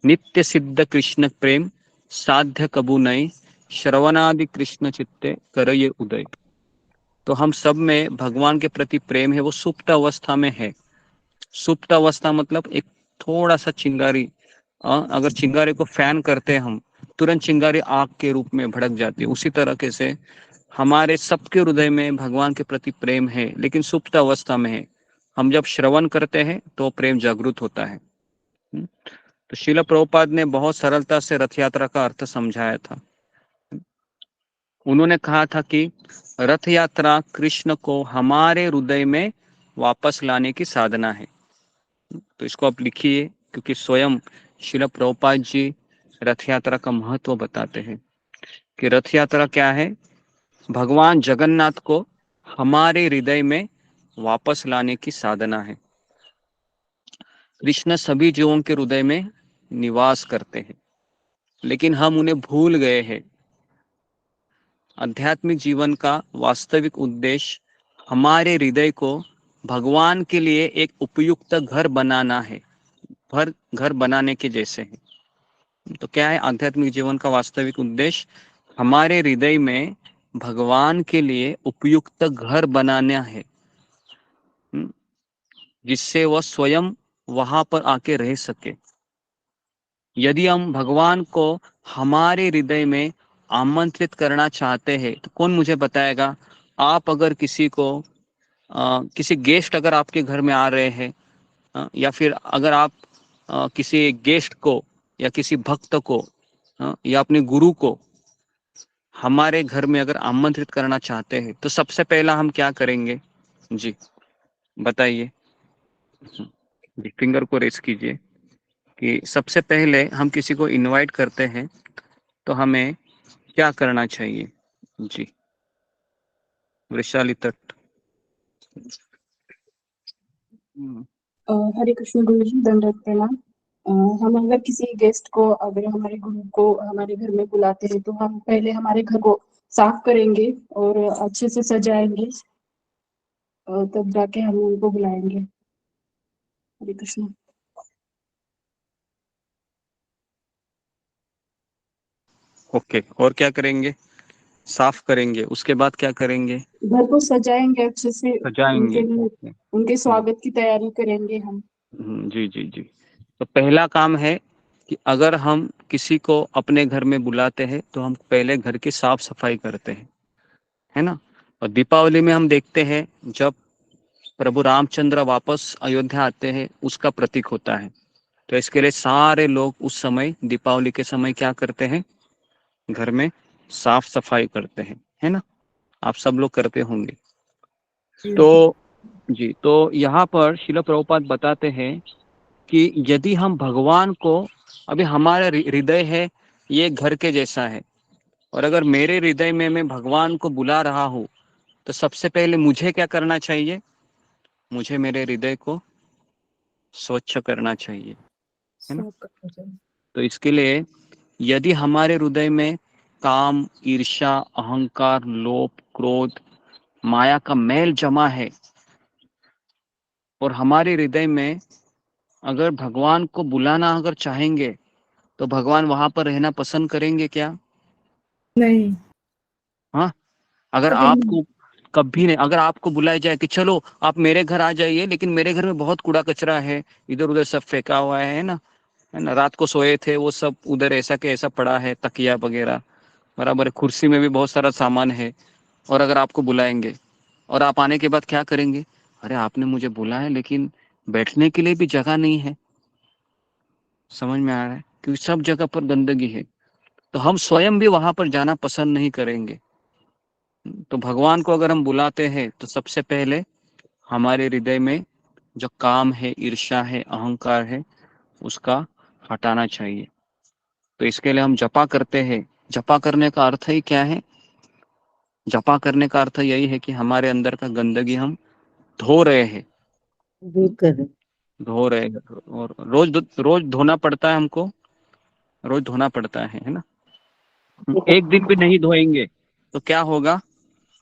नित्य सिद्ध कृष्ण प्रेम साध्य कबू नई, श्रवणादि कृष्ण चित्ते करये उदय। तो हम सब में भगवान के प्रति प्रेम है, वो सुप्त अवस्था में है। सुप्त अवस्था मतलब एक थोड़ा सा चिंगारी, अगर चिंगारी को फैन करते हैं हम, तुरंत चिंगारी आग के रूप में भड़क जाती है। उसी तरह से हमारे सबके हृदय में भगवान के प्रति प्रेम है, लेकिन सुप्त अवस्था में है। हम जब श्रवण करते हैं तो प्रेम जागृत होता है। तो श्रील प्रभुपाद ने बहुत सरलता से रथ यात्रा का अर्थ समझाया था। उन्होंने कहा था कि रथ यात्रा कृष्ण को हमारे हृदय में वापस लाने की साधना है। तो इसको आप लिखिए, क्योंकि स्वयं श्रील प्रभुपाद जी रथ यात्रा का महत्व बताते हैं कि रथ यात्रा क्या है, भगवान जगन्नाथ को हमारे हृदय में वापस लाने की साधना है। कृष्ण सभी जीवों के हृदय में निवास करते हैं, लेकिन हम उन्हें भूल गए हैं। आध्यात्मिक जीवन का वास्तविक उद्देश्य हमारे हृदय को भगवान के लिए एक उपयुक्त घर बनाना है, घर बनाने के जैसे है। तो क्या है आध्यात्मिक जीवन का वास्तविक उद्देश्य? हमारे हृदय में भगवान के लिए उपयुक्त घर बनाना है, जिससे वह स्वयं वहां पर आके रह सके। यदि हम भगवान को हमारे हृदय में आमंत्रित करना चाहते हैं तो कौन मुझे बताएगा? आप अगर किसी को किसी गेस्ट अगर आपके घर में आ रहे हैं, या फिर अगर आप किसी गेस्ट को या किसी भक्त को या अपने गुरु को हमारे घर में अगर आमंत्रित करना चाहते हैं तो सबसे पहला हम क्या करेंगे? जी बताइए, जी फिंगर को रेस कीजिए कि सबसे पहले हम किसी को इनवाइट करते हैं तो हमें क्या करना चाहिए? जी वैशाली तट। हरे कृष्ण गुरु जी, दंडवत प्रणाम। हम अगर किसी गेस्ट को, अगर हमारे गुरु को हमारे घर में बुलाते हैं तो हम पहले हमारे घर को साफ करेंगे और अच्छे से सजाएंगे, तब जाके हम उनको बुलाएंगे। हरे कृष्ण। ओके, और क्या करेंगे? साफ करेंगे, उसके बाद क्या करेंगे? घर को सजाएंगे अच्छे से, सजाएंगे। उनके लिए, ओके। उनके स्वागत की तैयारी करेंगे हम। जी जी जी। तो पहला काम है कि अगर हम किसी को अपने घर में बुलाते हैं तो हम पहले घर की साफ सफाई करते हैं, है ना। और दीपावली में हम देखते हैं जब प्रभु रामचंद्र वापस अयोध्या आते हैं उसका प्रतीक होता है। तो इसके लिए सारे लोग उस समय दीपावली के समय क्या करते हैं? घर में साफ सफाई करते हैं, है ना। आप सब लोग करते होंगे। तो जी, तो यहाँ पर श्रील प्रभुपाद बताते हैं कि यदि हम भगवान को, अभी हमारा हृदय है ये घर के जैसा है, और अगर मेरे हृदय में मैं भगवान को बुला रहा हूँ तो सबसे पहले मुझे क्या करना चाहिए? मुझे मेरे हृदय को स्वच्छ करना चाहिए, है ना। तो इसके लिए यदि हमारे हृदय में काम, ईर्ष्या, अहंकार, लोभ, क्रोध, माया का मैल जमा है और हमारे हृदय में अगर भगवान को बुलाना अगर चाहेंगे तो भगवान वहां पर रहना पसंद करेंगे क्या? नहीं। हाँ, अगर आपको कभी नहीं, अगर आपको बुलाया जाए कि चलो आप मेरे घर आ जाइए, लेकिन मेरे घर में बहुत कूड़ा कचरा है, इधर उधर सब फेंका हुआ है ना, है ना, रात को सोए थे वो सब उधर ऐसा के ऐसा पड़ा है, तकिया वगैरह बराबर है, कुर्सी में भी बहुत सारा सामान है, और अगर आपको बुलाएंगे और आप आने के बाद क्या करेंगे? अरे आपने मुझे बुलाया लेकिन बैठने के लिए भी जगह नहीं है। समझ में आ रहा है? क्योंकि सब जगह पर गंदगी है, तो हम स्वयं भी वहां पर जाना पसंद नहीं करेंगे। तो भगवान को अगर हम बुलाते हैं तो सबसे पहले हमारे हृदय में जो काम है, ईर्ष्या है, अहंकार है, उसका हटाना चाहिए। तो इसके लिए हम जपा करते हैं। जपा करने का अर्थ ही क्या है? जपा करने का अर्थ यही है कि हमारे अंदर का गंदगी हम धो रहे हैं, धो रहे हैं। और रोज धोना पड़ता है हमको, रोज धोना पड़ता है ना। एक दिन भी नहीं धोएंगे तो क्या होगा?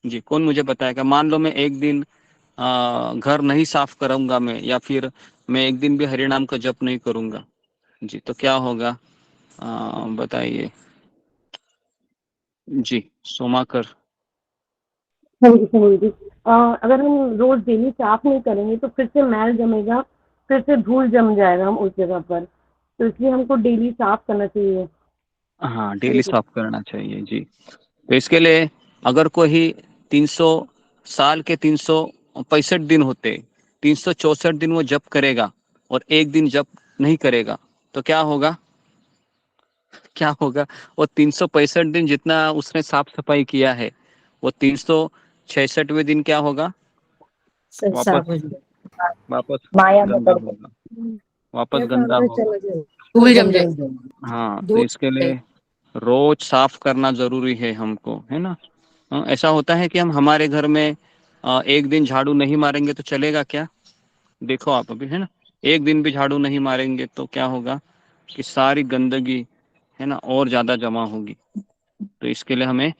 जी कौन मुझे बताएगा? मान लो मैं एक दिन घर नहीं साफ करूंगा मैं, या फिर मैं एक दिन भी हरि नाम का जप नहीं करूंगा, जी तो क्या होगा? बताइए जी, सोमाकर। हाँ जी समझ गई। अगर हम रोज डेली साफ नहीं करेंगे तो फिर से मैल जमेगा, फिर से धूल जम जाएगा हम उस जगह पर, तो इसलिए हमको डेली साफ करना चाहिए। हाँ, डेली साफ करना चाहिए जी। तो इसके लिए अगर कोई 300 साल के 365 दिन होते, 364 दिन वो जप करेगा और एक दिन जप नहीं करेगा तो क्या होगा? क्या होगा? वो 365 दिन जितना उसने साफ सफाई किया है वो 366वें दिन क्या होगा? वापस वापस माया में गंदा पड़ होगा, वापस गंदा होगा। धूल जम जाए। हाँ, तो इसके लिए रोज साफ करना जरूरी है हमको, है ना। ऐसा होता है कि हम हमारे घर में एक दिन झाड़ू नहीं मारेंगे तो चलेगा क्या? देखो आप अभी, है ना, एक दिन भी झाड़ू नहीं मारेंगे तो क्या होगा कि सारी गंदगी, है ना, और ज्यादा जमा होगी। तो इसके लिए हमें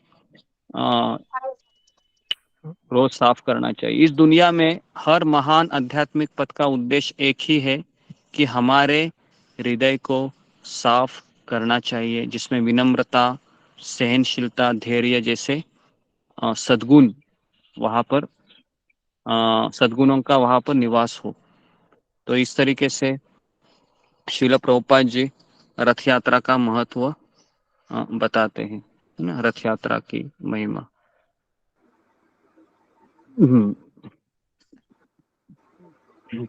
रोज साफ करना चाहिए। इस दुनिया में हर महान आध्यात्मिक पथ का उद्देश्य एक ही है कि हमारे हृदय को साफ करना चाहिए, जिसमें विनम्रता, सहनशीलता, धैर्य जैसे सद्गुण वहाँ पर सद्गुणों का वहाँ पर निवास हो। तो इस तरीके से श्रील प्रभुपाद जी रथ यात्रा का महत्व बताते हैं, है ना, रथ यात्रा की महिमा।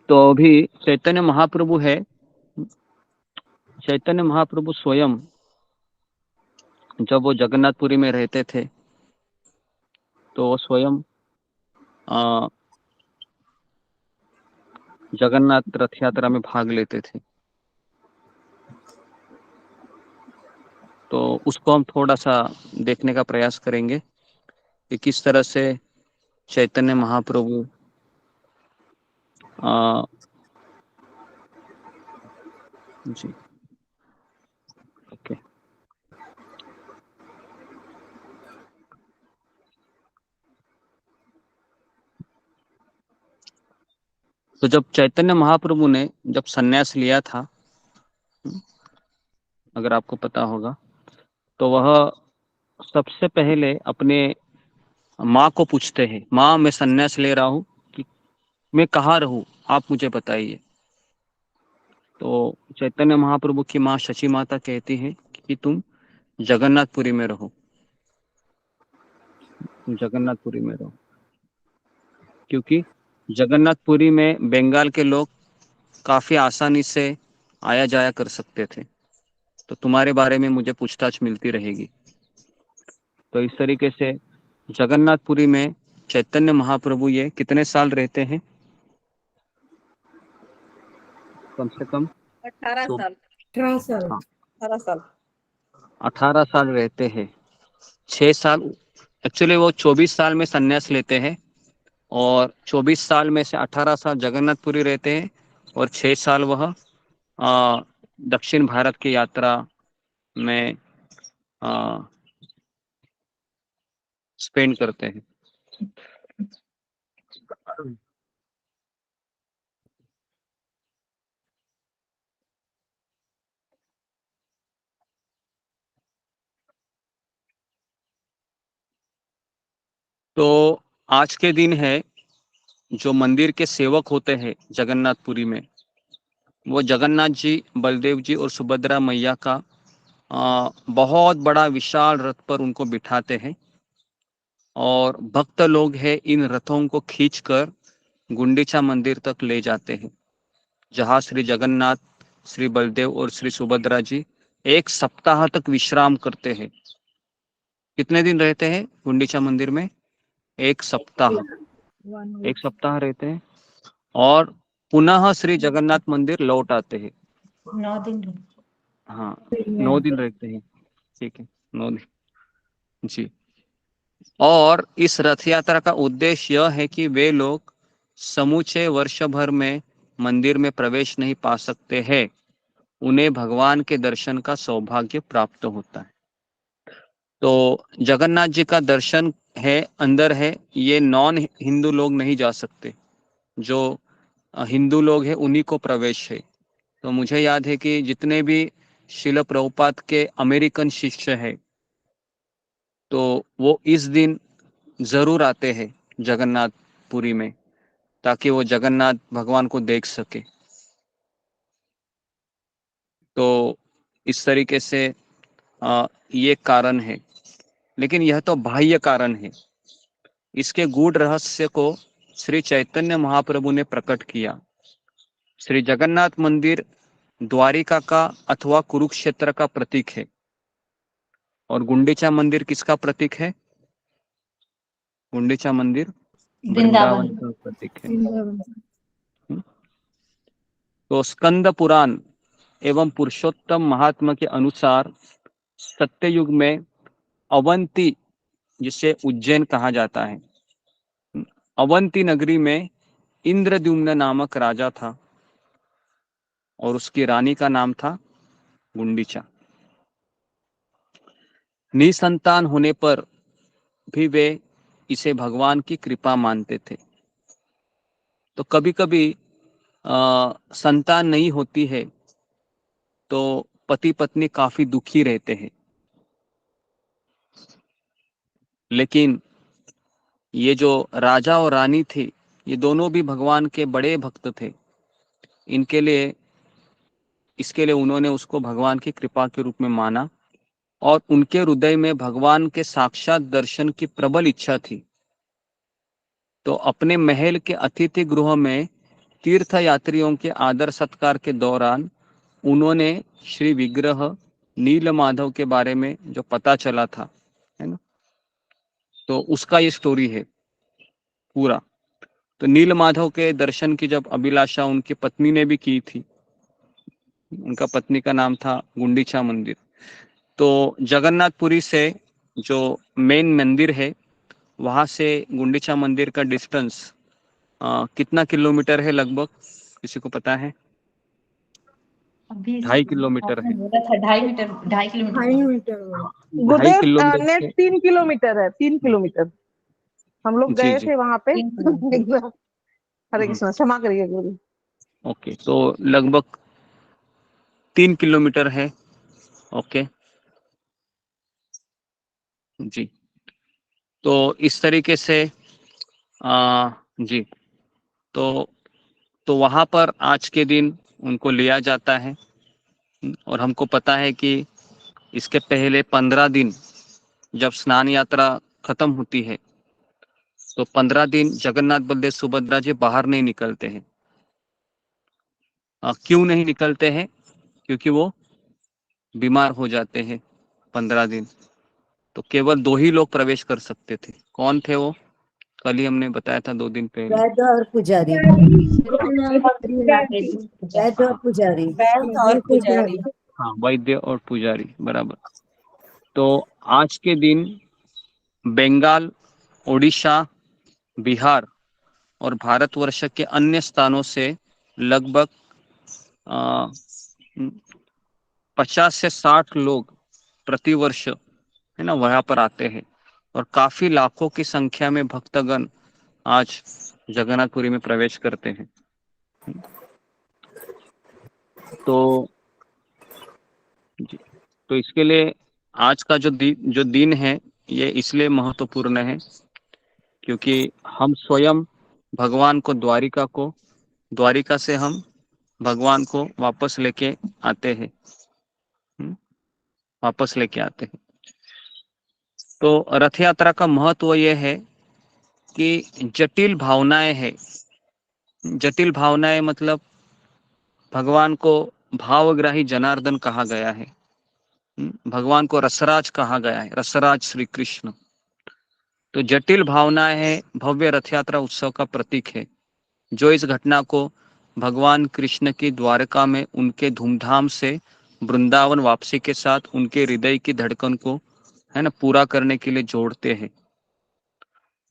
तो अभी चैतन्य महाप्रभु है, चैतन्य महाप्रभु स्वयं जब वो जगन्नाथपुरी में रहते थे तो वो स्वयं जगन्नाथ रथ यात्रा में भाग लेते थे। तो उसको हम थोड़ा सा देखने का प्रयास करेंगे कि किस तरह से चैतन्य महाप्रभु जी ओके। तो जब चैतन्य महाप्रभु ने जब सन्यास लिया था, अगर आपको पता होगा, तो वह सबसे पहले अपने माँ को पूछते हैं, माँ मैं सन्यास ले रहा हूँ, कि मैं कहाँ रहूं, आप मुझे बताइए। तो चैतन्य महाप्रभु की माँ शची माता कहती है कि तुम जगन्नाथपुरी में रहो, जगन्नाथपुरी में रहो, क्योंकि जगन्नाथपुरी में बंगाल के लोग काफी आसानी से आया जाया कर सकते थे, तो तुम्हारे बारे में मुझे पूछताछ मिलती रहेगी। तो इस तरीके से जगन्नाथपुरी में चैतन्य महाप्रभु ये कितने साल रहते हैं? कम से कम 18 साल 18 साल 18 साल 18 साल रहते हैं। 6 साल एक्चुअली वो 24 साल में संन्यास लेते हैं, और 24 साल में से 18 साल जगन्नाथपुरी रहते हैं, और 6 साल वह दक्षिण भारत की यात्रा में स्पेंड करते हैं। तो आज के दिन है, जो मंदिर के सेवक होते हैं जगन्नाथपुरी में, वो जगन्नाथ जी, बलदेव जी और सुभद्रा मैया का बहुत बड़ा विशाल रथ पर उनको बिठाते हैं, और भक्त लोग हैं इन रथों को खींचकर गुंडीचा मंदिर तक ले जाते हैं, जहां श्री जगन्नाथ, श्री बलदेव और श्री सुभद्रा जी 1 सप्ताह तक विश्राम करते हैं। कितने दिन रहते हैं गुंडीचा मंदिर में? 1 सप्ताह, 1 सप्ताह रहते हैं, और पुनः श्री जगन्नाथ मंदिर लौट आते हैं। 9 दिन। हाँ 9 दिन रहते हैं, ठीक है, 9 दिन जी। और इस रथ यात्रा का उद्देश्य यह है कि वे लोग समूचे वर्ष भर में मंदिर में प्रवेश नहीं पा सकते हैं, उन्हें भगवान के दर्शन का सौभाग्य प्राप्त होता है। तो जगन्नाथ जी का दर्शन है, अंदर है, ये नॉन हिंदू लोग नहीं जा सकते, जो हिंदू लोग हैं उन्हीं को प्रवेश है। तो मुझे याद है कि जितने भी श्रील प्रभुपाद के अमेरिकन शिष्य हैं, तो वो इस दिन जरूर आते हैं जगन्नाथपुरी में, ताकि वो जगन्नाथ भगवान को देख सके। तो इस तरीके से ये कारण है, लेकिन यह तो बाह्य कारण है। इसके गूढ़ रहस्य को श्री चैतन्य महाप्रभु ने प्रकट किया। श्री जगन्नाथ मंदिर द्वारिका का अथवा कुरुक्षेत्र का प्रतीक है, और गुंडीचा मंदिर किसका प्रतीक है? गुंडीचा मंदिर वृंदावन का प्रतीक है। तो स्कंद पुराण एवं पुरुषोत्तम महात्मा के अनुसार सत्ययुग में अवंती, जिसे उज्जैन कहा जाता है, अवंती नगरी में इंद्रद्युम्न नामक राजा था, और उसकी रानी का नाम था गुंडीचा। निसंतान होने पर भी वे इसे भगवान की कृपा मानते थे। तो कभी कभी संतान नहीं होती है तो पति पत्नी काफी दुखी रहते हैं, लेकिन ये जो राजा और रानी थे ये दोनों भी भगवान के बड़े भक्त थे। इसके लिए उन्होंने उसको भगवान की कृपा के रूप में माना और उनके हृदय में भगवान के साक्षात दर्शन की प्रबल इच्छा थी। तो अपने महल के अतिथि गृह में तीर्थ यात्रियों के आदर सत्कार के दौरान उन्होंने श्री विग्रह नील माधव के बारे में जो पता चला था, है ना, तो उसका ये स्टोरी है पूरा। तो नील माधव के दर्शन की जब अभिलाषा उनकी पत्नी ने भी की थी, उनका पत्नी का नाम था गुंडीचा मंदिर। तो जगन्नाथपुरी से जो मेन मंदिर है वहां से गुंडीचा मंदिर का डिस्टेंस कितना किलोमीटर है लगभग, किसी को पता है? अभी 2.5 किलोमीटर है। बोला था 2.5 किलोमीटर 2.5 किलोमीटर नेट से 3 किलोमीटर है, 3 किलोमीटर। हम लोग जी गए जी थे वहां पे। 3 किलोमीटर। हरे कृष्ण, क्षमा करिए गुरु। ओके, तो लगभग 3 किलोमीटर है। ओके जी, तो इस तरीके से जी, तो वहां पर आज के दिन उनको लिया जाता है। और हमको पता है कि इसके पहले 15 दिन जब स्नान यात्रा खत्म होती है तो 15 दिन जगन्नाथ बलदेव सुभद्रा जी बाहर नहीं निकलते हैं। क्यों नहीं निकलते हैं? क्योंकि वो बीमार हो जाते हैं 15 दिन। तो केवल 2 ही लोग प्रवेश कर सकते थे। कौन थे वो? कल ही हमने बताया था 2 दिन पहले। वैद्य और पुजारी। वैद्य और पुजारी। वैद्य और पुजारी। हाँ, वैद्य और पुजारी, बराबर। तो आज के दिन बंगाल, ओडिशा, बिहार और भारतवर्ष के अन्य स्थानों से लगभग 50 से 60 लोग प्रतिवर्ष, है ना, वहां पर आते हैं और काफी लाखों की संख्या में भक्तगण आज जगन्नाथपुरी में प्रवेश करते हैं। तो जी, तो इसके लिए आज का जो दिन है ये इसलिए महत्वपूर्ण है क्योंकि हम स्वयं भगवान को द्वारिका से हम भगवान को वापस लेके आते हैं, वापस लेके आते हैं। तो रथ यात्रा का महत्व यह है कि जटिल भावनाएं मतलब भगवान को भावग्राही जनार्दन कहा गया है। भगवान को रसराज कहा गया है, रसराज श्री कृष्ण। तो जटिल भावनाएं है भव्य रथ यात्रा उत्सव का प्रतीक है, जो इस घटना को भगवान कृष्ण की द्वारका में उनके धूमधाम से वृंदावन वापसी के साथ उनके हृदय की धड़कन को, है ना, पूरा करने के लिए जोड़ते हैं।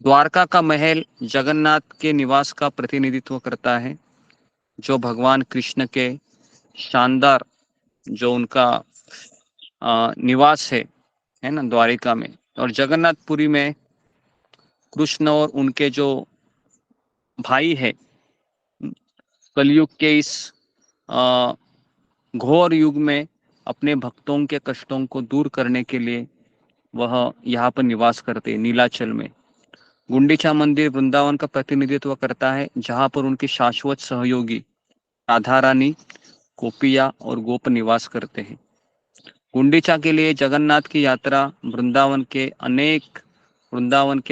द्वारका का महल जगन्नाथ के निवास का प्रतिनिधित्व करता है, जो भगवान कृष्ण के शानदार जो उनका निवास है ना, द्वारिका में। और जगन्नाथपुरी में कृष्ण और उनके जो भाई है कलयुग के इस घोर युग में अपने भक्तों के कष्टों को दूर करने के लिए वह यहाँ पर निवास करते हैं, नीलाचल में। गुंडीचा मंदिर वृंदावन का प्रतिनिधित्व करता है, जहाँ पर उनकी शाश्वत सहयोगी राधा रानी, गोपिया और गोप निवास करते हैं। गुंडीचा के लिए जगन्नाथ की यात्रा वृंदावन के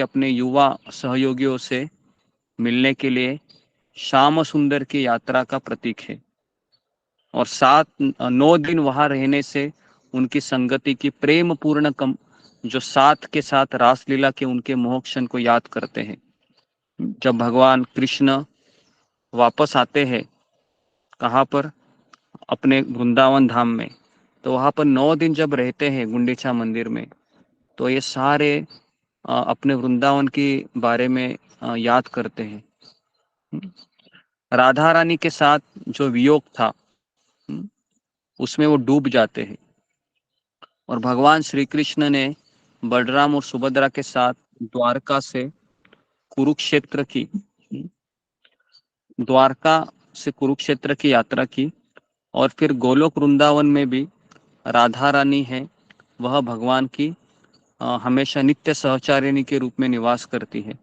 अपने युवा सहयोगियों से मिलने के लिए श्याम सुंदर की यात्रा का प्रतीक है और 9 दिन वहां रहने से उनकी संगति की प्रेम पूर्ण जो साथ के साथ रासलीला के उनके मोहक्षण को याद करते हैं। जब भगवान कृष्ण वापस आते हैं कहाँ पर? अपने वृंदावन धाम में। तो वहां पर 9 दिन जब रहते हैं गुंडीचा मंदिर में, तो ये सारे अपने वृंदावन के बारे में याद करते हैं। राधा रानी के साथ जो वियोग था उसमें वो डूब जाते हैं और भगवान श्री कृष्ण ने बलराम और सुभद्रा के साथ द्वारका से कुरुक्षेत्र की द्वारका से कुरुक्षेत्र की यात्रा की, और फिर गोलोक वृंदावन में भी राधा रानी है, वह भगवान की हमेशा नित्य सहचारिणी के रूप में निवास करती है।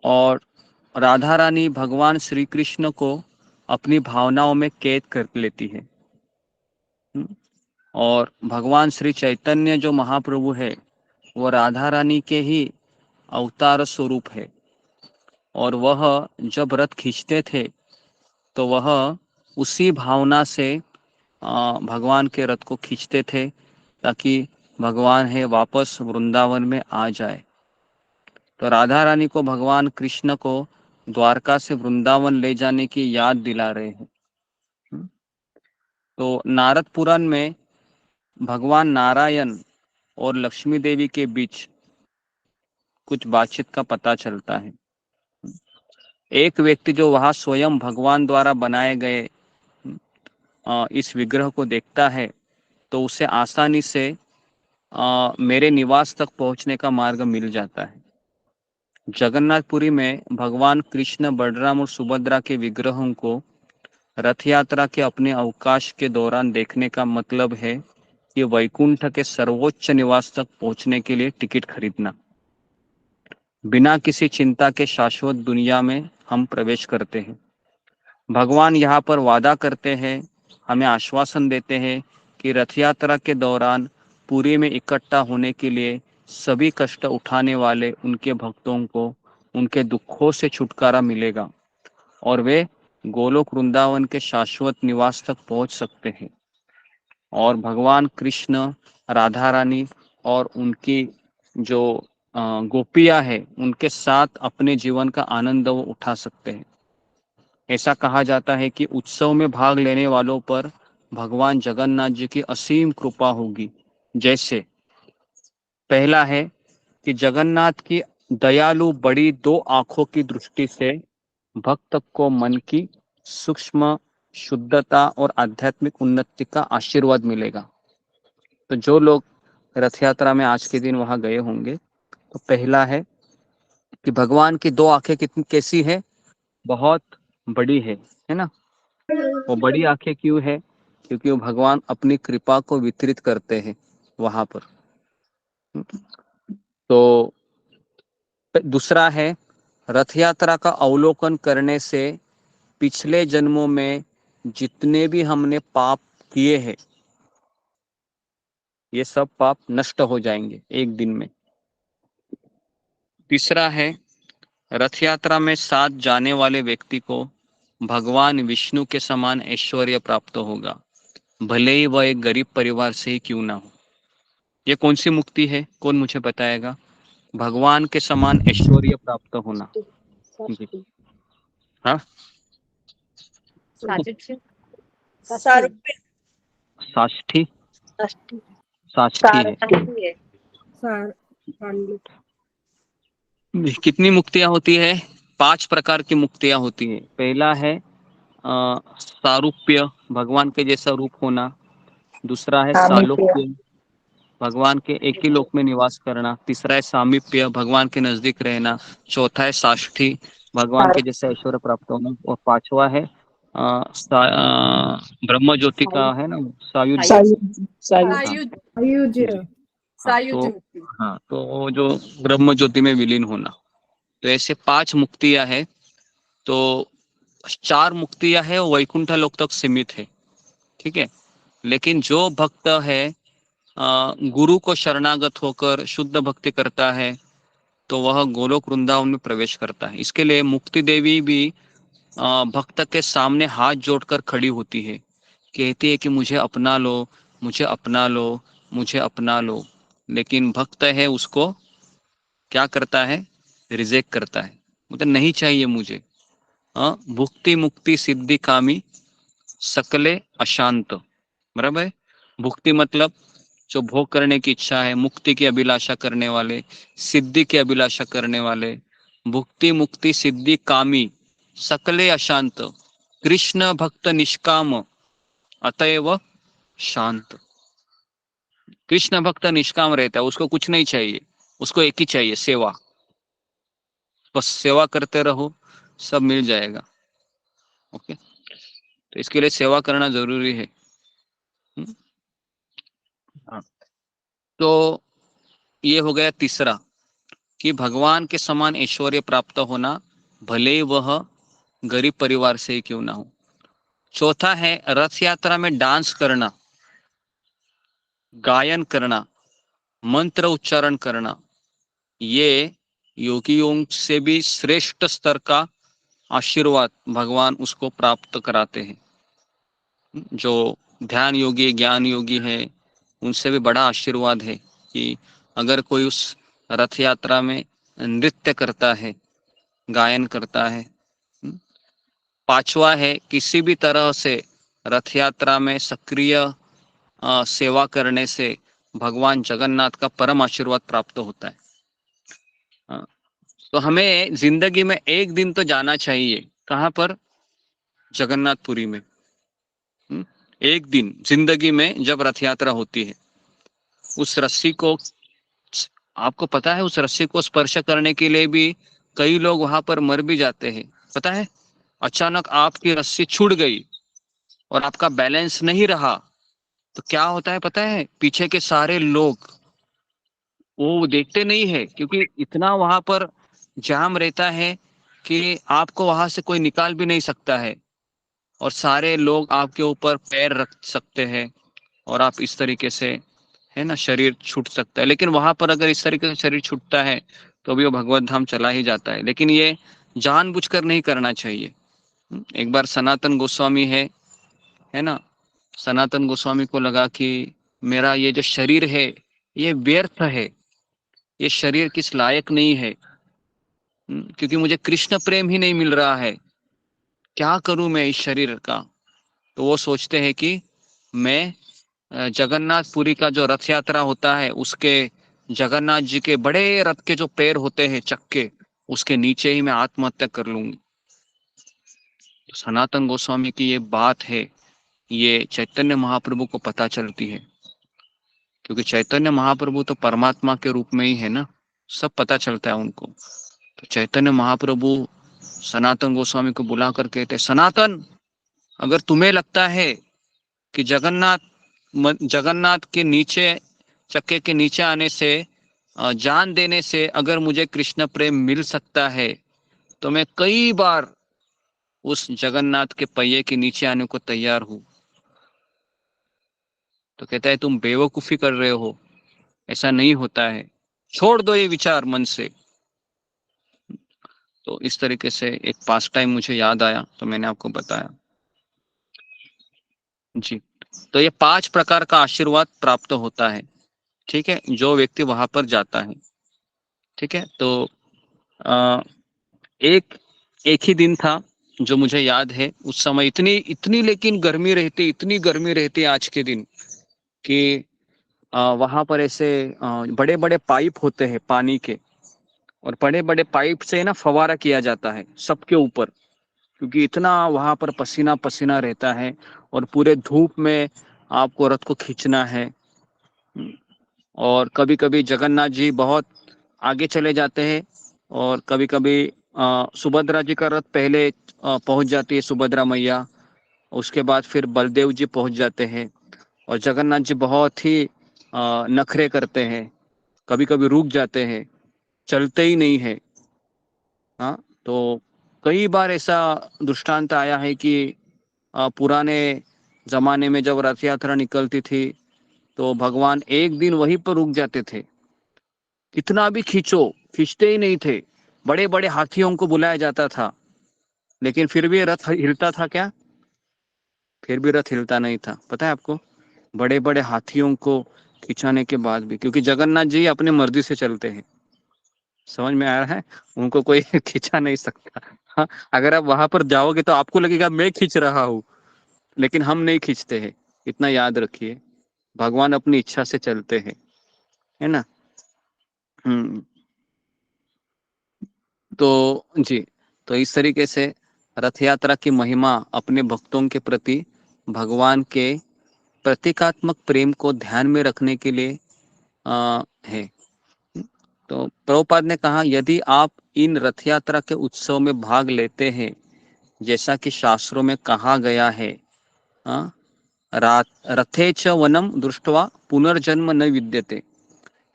और राधा रानी भगवान श्री कृष्ण को अपनी भावनाओं में कैद कर लेती है। और भगवान श्री चैतन्य जो महाप्रभु है वो राधा रानी के ही अवतार स्वरूप है, और वह जब रथ खींचते थे तो वह उसी भावना से भगवान के रथ को खींचते थे ताकि भगवान है वापस वृंदावन में आ जाए। तो राधा रानी को भगवान कृष्ण को द्वारका से वृंदावन ले जाने की याद दिला रहे हैं। तो नारद पुराण में भगवान नारायण और लक्ष्मी देवी के बीच कुछ बातचीत का पता चलता है। एक व्यक्ति जो वहां स्वयं भगवान द्वारा बनाए गए इस विग्रह को देखता है तो उसे आसानी से मेरे निवास तक पहुंचने का मार्ग मिल जाता है। जगन्नाथपुरी में भगवान कृष्ण, बलराम और सुभद्रा के विग्रहों को रथ यात्रा के अपने अवकाश के दौरान देखने का मतलब है कि वैकुंठ के सर्वोच्च निवास तक पहुंचने के लिए टिकट खरीदना। बिना किसी चिंता के शाश्वत दुनिया में हम प्रवेश करते हैं। भगवान यहाँ पर वादा करते हैं, हमें आश्वासन देते हैं कि रथ यात्रा के दौरान पुरी में इकट्ठा होने के लिए सभी कष्ट उठाने वाले उनके भक्तों को उनके दुखों से छुटकारा मिलेगा और वे गोलोक वृंदावन के शाश्वत निवास तक पहुंच सकते हैं। और भगवान कृष्ण, राधा रानी और उनकी जो गोपियां है उनके साथ अपने जीवन का आनंद वो उठा सकते हैं। ऐसा कहा जाता है कि उत्सव में भाग लेने वालों पर भगवान जगन्नाथ जी की असीम कृपा होगी। जैसे पहला है कि जगन्नाथ की दयालु बड़ी दो आंखों की दृष्टि से भक्त को मन की सूक्ष्म शुद्धता और आध्यात्मिक उन्नति का आशीर्वाद मिलेगा। तो जो लोग रथ यात्रा में आज के दिन वहां गए होंगे तो पहला है कि भगवान की दो आंखें कितनी कैसी है, बहुत बड़ी है ना। वो बड़ी आंखें क्यों है? क्योंकि वो भगवान अपनी कृपा को वितरित करते हैं वहां पर। तो दूसरा है रथ यात्रा का अवलोकन करने से पिछले जन्मों में जितने भी हमने पाप किए हैं ये सब पाप नष्ट हो जाएंगे एक दिन में। तीसरा है रथ यात्रा में साथ जाने वाले व्यक्ति को भगवान विष्णु के समान ऐश्वर्य प्राप्त होगा, भले ही वह एक गरीब परिवार से ही क्यों ना हो। ये कौन सी मुक्ति है, कौन मुझे बताएगा? भगवान के समान ऐश्वर्य प्राप्त होना। जी हाँ, साष्ठी है। कितनी मुक्तियां होती है? 5 प्रकार की मुक्तियां होती है। पहला है सारूप्य, भगवान के जैसा रूप होना। दूसरा है सालोक्य, भगवान के एक ही लोक में निवास करना। तीसरा है सामीप्य, भगवान के नजदीक रहना। चौथा है साष्ठी, भगवान के जैसा ऐश्वर्य प्राप्त होना। और पांचवा है ब्रह्म ज्योति का है ना, हाँ, तो वो जो ब्रह्म ज्योति में विलीन होना। तो ऐसे 5 मुक्तियां है। तो 4 मुक्तियां है वो वैकुंठ लोक तक सीमित है, ठीक है। लेकिन जो भक्त है गुरु को शरणागत होकर शुद्ध भक्ति करता है तो वह गोलोक वृंदावन में प्रवेश करता है। इसके लिए मुक्ति देवी भी भक्त के सामने हाथ जोड़कर खड़ी होती है, कहती है कि मुझे अपना लो, मुझे अपना लो, मुझे अपना लो। लेकिन भक्त है उसको क्या करता है? रिजेक्ट करता है, मतलब नहीं चाहिए मुझे। भुक्ति मुक्ति सिद्धि कामी सकले अशांत, बराबर है। भुक्ति मतलब जो भोग करने की इच्छा है, मुक्ति की अभिलाषा करने वाले, सिद्धि की अभिलाषा करने वाले। भुक्ति मुक्ति सिद्धि कामी सकले अशांत, कृष्ण भक्त निष्काम अतएव शांत। कृष्ण भक्त निष्काम रहता है, उसको कुछ नहीं चाहिए, उसको एक ही चाहिए, सेवा। बस सेवा करते रहो, सब मिल जाएगा। ओके, तो इसके लिए सेवा करना जरूरी है। हाँ। तो ये हो गया तीसरा, कि भगवान के समान ऐश्वर्य प्राप्त होना, भले ही वह गरीब परिवार से ही क्यों ना हो। चौथा है रथ यात्रा में डांस करना, गायन करना, मंत्र उच्चारण करना, ये योगियों से भी श्रेष्ठ स्तर का आशीर्वाद भगवान उसको प्राप्त कराते हैं। जो ध्यान योगी, ज्ञान योगी है, उनसे भी बड़ा आशीर्वाद है कि अगर कोई उस रथ यात्रा में नृत्य करता है, गायन करता है। पांचवा है किसी भी तरह से रथ यात्रा में सक्रिय सेवा करने से भगवान जगन्नाथ का परम आशीर्वाद प्राप्त होता है। तो हमें जिंदगी में एक दिन तो जाना चाहिए, कहाँ पर? जगन्नाथपुरी में। एक दिन जिंदगी में जब रथ यात्रा होती है, उस रस्सी को, आपको पता है, उस रस्सी को स्पर्श करने के लिए भी कई लोग वहां पर मर भी जाते हैं, पता है? अचानक आपकी रस्सी छूट गई और आपका बैलेंस नहीं रहा तो क्या होता है पता है? पीछे के सारे लोग वो देखते नहीं है, क्योंकि इतना वहां पर जाम रहता है कि आपको वहां से कोई निकाल भी नहीं सकता है, और सारे लोग आपके ऊपर पैर रख सकते हैं और आप इस तरीके से, है ना, शरीर छूट सकता है। लेकिन वहां पर अगर इस तरीके से शरीर छूटता है तो भी वो भगवत धाम चला ही जाता है। लेकिन ये जानबूझकर नहीं करना चाहिए। एक बार सनातन गोस्वामी है ना, सनातन गोस्वामी को लगा कि मेरा ये जो शरीर है ये व्यर्थ है, ये शरीर किस लायक नहीं है, क्योंकि मुझे कृष्ण प्रेम ही नहीं मिल रहा है, क्या करूं मैं इस शरीर का। तो वो सोचते हैं कि मैं जगन्नाथपुरी का जो रथ यात्रा होता है, उसके जगन्नाथ जी के बड़े रथ के जो पैर होते हैं, चक्के, उसके नीचे ही मैं आत्महत्या कर लूंगी। तो सनातन गोस्वामी की ये बात है, ये चैतन्य महाप्रभु को पता चलती है, क्योंकि चैतन्य महाप्रभु तो परमात्मा के रूप में ही है ना, सब पता चलता है उनको। तो चैतन्य महाप्रभु सनातन गोस्वामी को बुला कर कहते, सनातन, अगर तुम्हें लगता है कि जगन्नाथ के नीचे, चक्के के नीचे आने से, जान देने से अगर मुझे कृष्ण प्रेम मिल सकता है, तो मैं कई बार उस जगन्नाथ के पहिए के नीचे आने को तैयार हूं। तो कहता है तुम बेवकूफी कर रहे हो, ऐसा नहीं होता है, छोड़ दो ये विचार मन से। तो इस तरीके से एक पास टाइम मुझे याद आया तो मैंने आपको बताया जी। तो ये 5 प्रकार का आशीर्वाद प्राप्त होता है, ठीक है, जो व्यक्ति वहां पर जाता है। ठीक है, तो एक ही दिन था जो मुझे याद है, उस समय इतनी इतनी लेकिन गर्मी रहती, इतनी गर्मी रहती आज के दिन, कि वहां पर ऐसे बड़े बड़े पाइप होते हैं पानी के, और बड़े बड़े पाइप से ना फवारा किया जाता है सबके ऊपर, क्योंकि इतना वहां पर पसीना पसीना रहता है और पूरे धूप में आपको रथ को खींचना है। और कभी कभी जगन्नाथ जी बहुत आगे चले जाते हैं, और कभी कभी सुभद्रा जी का रथ पहले पहुंच जाती है, सुभद्रा मैया, उसके बाद फिर बलदेव जी पहुंच जाते हैं, और जगन्नाथ जी बहुत ही नखरे करते हैं, कभी कभी रुक जाते हैं, चलते ही नहीं है। हाँ, तो कई बार ऐसा दृष्टांत आया है कि पुराने जमाने में जब रथ यात्रा निकलती थी तो भगवान एक दिन वहीं पर रुक जाते थे, कितना भी खींचो खींचते ही नहीं थे। बड़े बड़े हाथियों को बुलाया जाता था, लेकिन फिर भी रथ हिलता था क्या? फिर भी रथ हिलता नहीं था, पता है आपको? बड़े बड़े हाथियों को खिंचाने के बाद भी, क्योंकि जगन्नाथ जी अपने मर्जी से चलते हैं, समझ में आ रहा है? उनको कोई खिंचा नहीं सकता। हाँ, अगर आप वहां पर जाओगे तो आपको लगेगा मैं खींच रहा हूँ, लेकिन हम नहीं खींचते हैं, इतना याद रखिए। भगवान अपनी इच्छा से चलते हैं, है ना। तो जी, तो इस तरीके से रथ यात्रा की महिमा अपने भक्तों के प्रति भगवान के प्रतीकात्मक प्रेम को ध्यान में रखने के लिए है। तो प्रभुपाद ने कहा यदि आप इन रथ यात्रा के उत्सव में भाग लेते हैं, जैसा कि शास्त्रों में कहा गया है, रथे च वनम दृष्टवा पुनर्जन्म न विद्यते,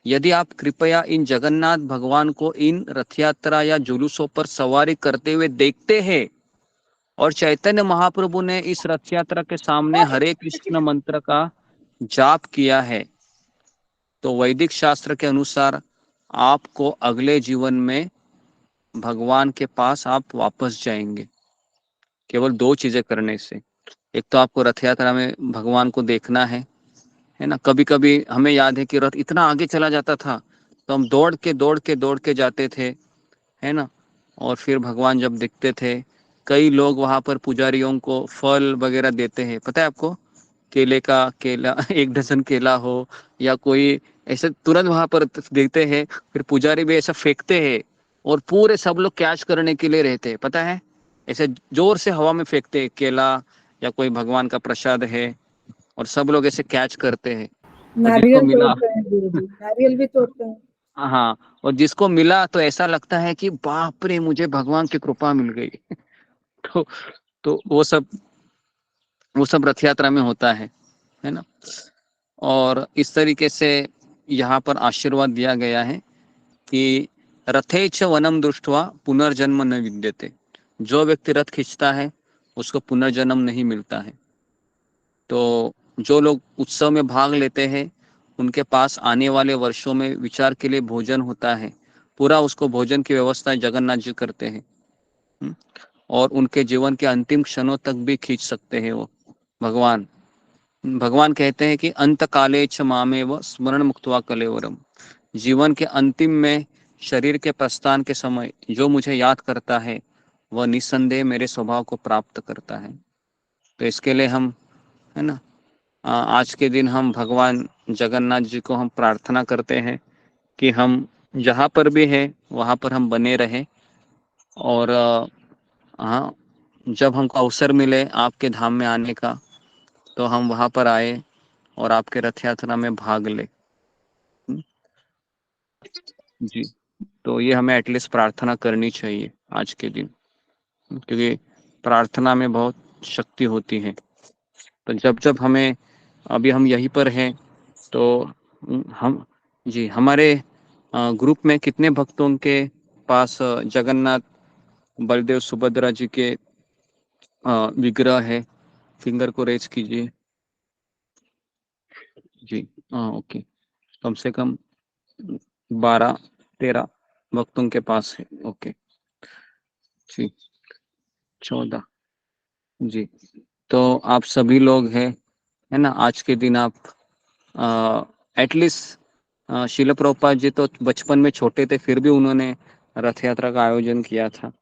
यदि आप कृपया इन जगन्नाथ भगवान को इन रथ यात्रा या जुलूसों पर सवारी करते हुए देखते हैं और चैतन्य महाप्रभु ने इस रथ यात्रा के सामने हरे कृष्ण मंत्र का जाप किया है, तो वैदिक शास्त्र के अनुसार आपको अगले जीवन में भगवान के पास आप वापस जाएंगे, केवल 2 चीजें करने से। एक तो आपको रथ यात्रा में भगवान को देखना है ना। कभी कभी हमें याद है कि रथ इतना आगे चला जाता था तो हम दौड़ के जाते थे, है ना। और फिर भगवान जब दिखते थे, कई लोग वहां पर पुजारियों को फल वगैरह देते हैं, पता है आपको, केला 1 डजन केला हो या कोई ऐसे तुरंत वहां पर देते हैं, फिर पुजारी भी ऐसा फेंकते हैं और पूरे सब लोग कैच करने के लिए रहते हैं, पता है, ऐसे जोर से हवा में फेंकते हैं केला या कोई भगवान का प्रसाद है और सब लोग ऐसे कैच करते हैं। नारियल तोड़ते हैं गुरुजी, नारियल भी तोड़ते हैं। हाँ, और जिसको मिला तो ऐसा लगता है कि बाप रे मुझे भगवान की कृपा मिल गई। तो वो सब रथ यात्रा में होता है ना। और इस तरीके से यहाँ पर आशीर्वाद दिया गया है कि रथे च वनम दृष्टवा पुनर्जन्म न विद्यते, जो व्यक्ति रथ खींचता है उसको पुनर्जन्म नहीं मिलता है। तो जो लोग उत्सव में भाग लेते हैं उनके पास आने वाले वर्षों में विचार के लिए भोजन होता है, पूरा उसको भोजन की व्यवस्था जगन्नाथ जी करते हैं और उनके जीवन के अंतिम क्षणों तक भी खींच सकते हैं वो भगवान कहते हैं कि अंत काले च मामेव स्मरण मुक्त्वा कलेवरम, जीवन के अंतिम में शरीर के प्रस्थान के समय जो मुझे याद करता है वह निस्संदेह मेरे स्वभाव को प्राप्त करता है। तो इसके लिए हम, है ना, आज के दिन हम भगवान जगन्नाथ जी को हम प्रार्थना करते हैं कि हम जहाँ पर भी है वहाँ पर हम बने रहें और हाँ, जब हमको अवसर मिले आपके धाम में आने का तो हम वहाँ पर आए और आपके रथ यात्रा में भाग ले जी। तो ये हमें एटलीस्ट प्रार्थना करनी चाहिए आज के दिन, क्योंकि प्रार्थना में बहुत शक्ति होती है। तो जब हमें, अभी हम यहीं पर हैं तो हम जी, हमारे ग्रुप में कितने भक्तों के पास जगन्नाथ बलदेव सुभद्रा जी के विग्रह है, फिंगर को रेज कीजिए जी। ओके, कम से कम 12-13 भक्तों के पास है। ओके जी, 14 जी। तो आप सभी लोग हैं, है ना, आज के दिन आप एटलीस्ट शिल प्रभुपाद जी तो बचपन में छोटे थे फिर भी उन्होंने रथ यात्रा का आयोजन किया था।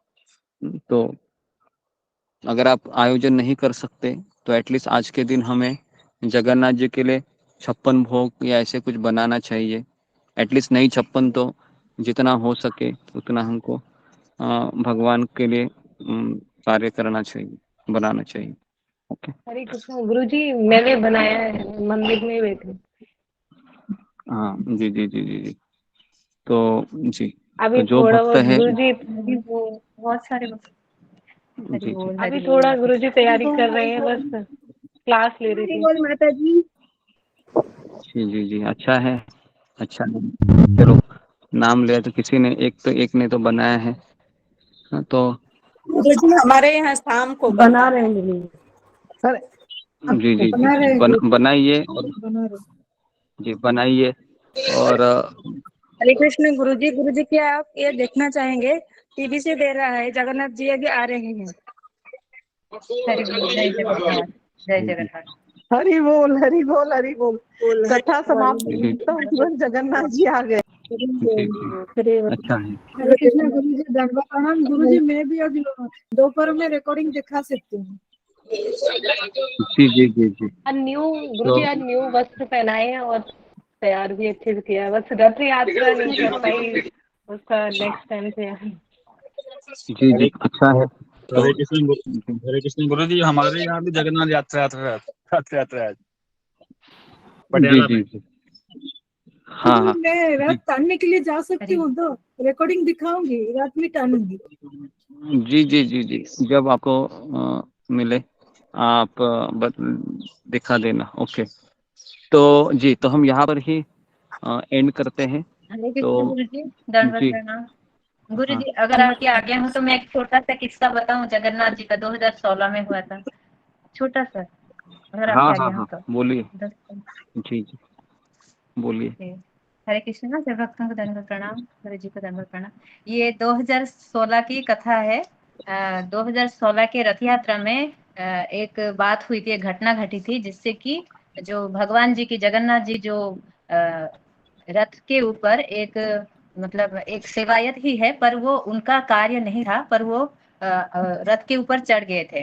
तो अगर आप आयोजन नहीं कर सकते तो एटलीस्ट आज के दिन हमें जगन्नाथ जी के लिए 56 भोग या ऐसे कुछ बनाना चाहिए। एटलीस्ट नहीं 56 तो जितना हो सके उतना हमको भगवान के लिए कार्य करना चाहिए, बनाना चाहिए। ओके, हरे कृष्ण गुरुजी, मैंने बनाया है, मंदिर में बैठे। हाँ जी जी जी जी जी। तो जी, अभी तो जो थोड़ा भक्त बहुत है गुरुजी, बहुत सारे जी जी अभी थोड़ा गुरुजी तैयारी कर रहे हैं, बस क्लास ले रही थी। माता जी। जी जी जी, अच्छा है, अच्छा है। चलो, नाम लिया तो किसी ने, एक ने तो बनाया है। तो हमारे यहाँ शाम को बना रहे हैं सर, जी जी जी, बनाइए और जी बनाइए। और हरे कृष्ण गुरुजी। गुरुजी, क्या आप ये देखना चाहेंगे? टीवी से दे रहा है, जगन्नाथ जी आगे आ रहे हैं। हरि बोल, जय जगन्नाथ, जय जगन्नाथ। हरि बोल हरि बोल हरि बोल। कथा समाप्त जी तो तुरंत जगन्नाथ जी आ गए। जी, अच्छा है। हरे कृष्ण गुरुजी, दंडवत प्रणाम। गुरुजी, मैं भी अभी दोपहर में रिकॉर्डिंग दिखा सकती हूँ। जी जी जी जी। न्यू गुरुजी आज न्यू वस्त्र पहनाए हैं और तैयार भी अच्छे से किया है, बस रथ यात्रा नहीं कर पाई, उसका नेक्स्ट टाइम से। जी जी, अच्छा है। हरे कृष्ण गुरु जी, हमारे यहाँ भी जगन्नाथ यात्रा यात्रा यात्रा है जी जी जी। हाँ हाँ मैं रात टानने के लिए जा सकती हूँ तो रिकॉर्डिंग दिखाऊंगी, रात में टानूंगी। जी जी जी जी, जब आपको मिले आप दिखा देना। ओके, तो जी, तो हम यहाँ पर ही एंड करते हैं। हरे तो कृष्ण गुरु जी, दंडवत जी प्रणाम। गुरु हाँ जी, अगर आपकी आज्ञा हो तो मैं एक छोटा सा किस्सा बताऊं, जगन्नाथ जी का 2016 में हुआ था, छोटा सा, अगर हाँ आपकी हाँ आज्ञा हो हाँ, तो। बोलिए। 10 जी जी बोलिए। ओके। हरे कृष्णा, सब भक्तों को दंडवत प्रणाम, गुरु जी को दंडवत प्रणाम। ये 2016 की कथा है। 2016 के रथ यात्रा में एक बात हुई थी, एक घटना घटी थी, जिससे कि जो भगवान जी की, जगन्नाथ जी जो अ, रथ के ऊपर एक, मतलब एक सेवायत ही है, पर वो उनका कार्य नहीं था, पर वो रथ के ऊपर चढ़ गए थे।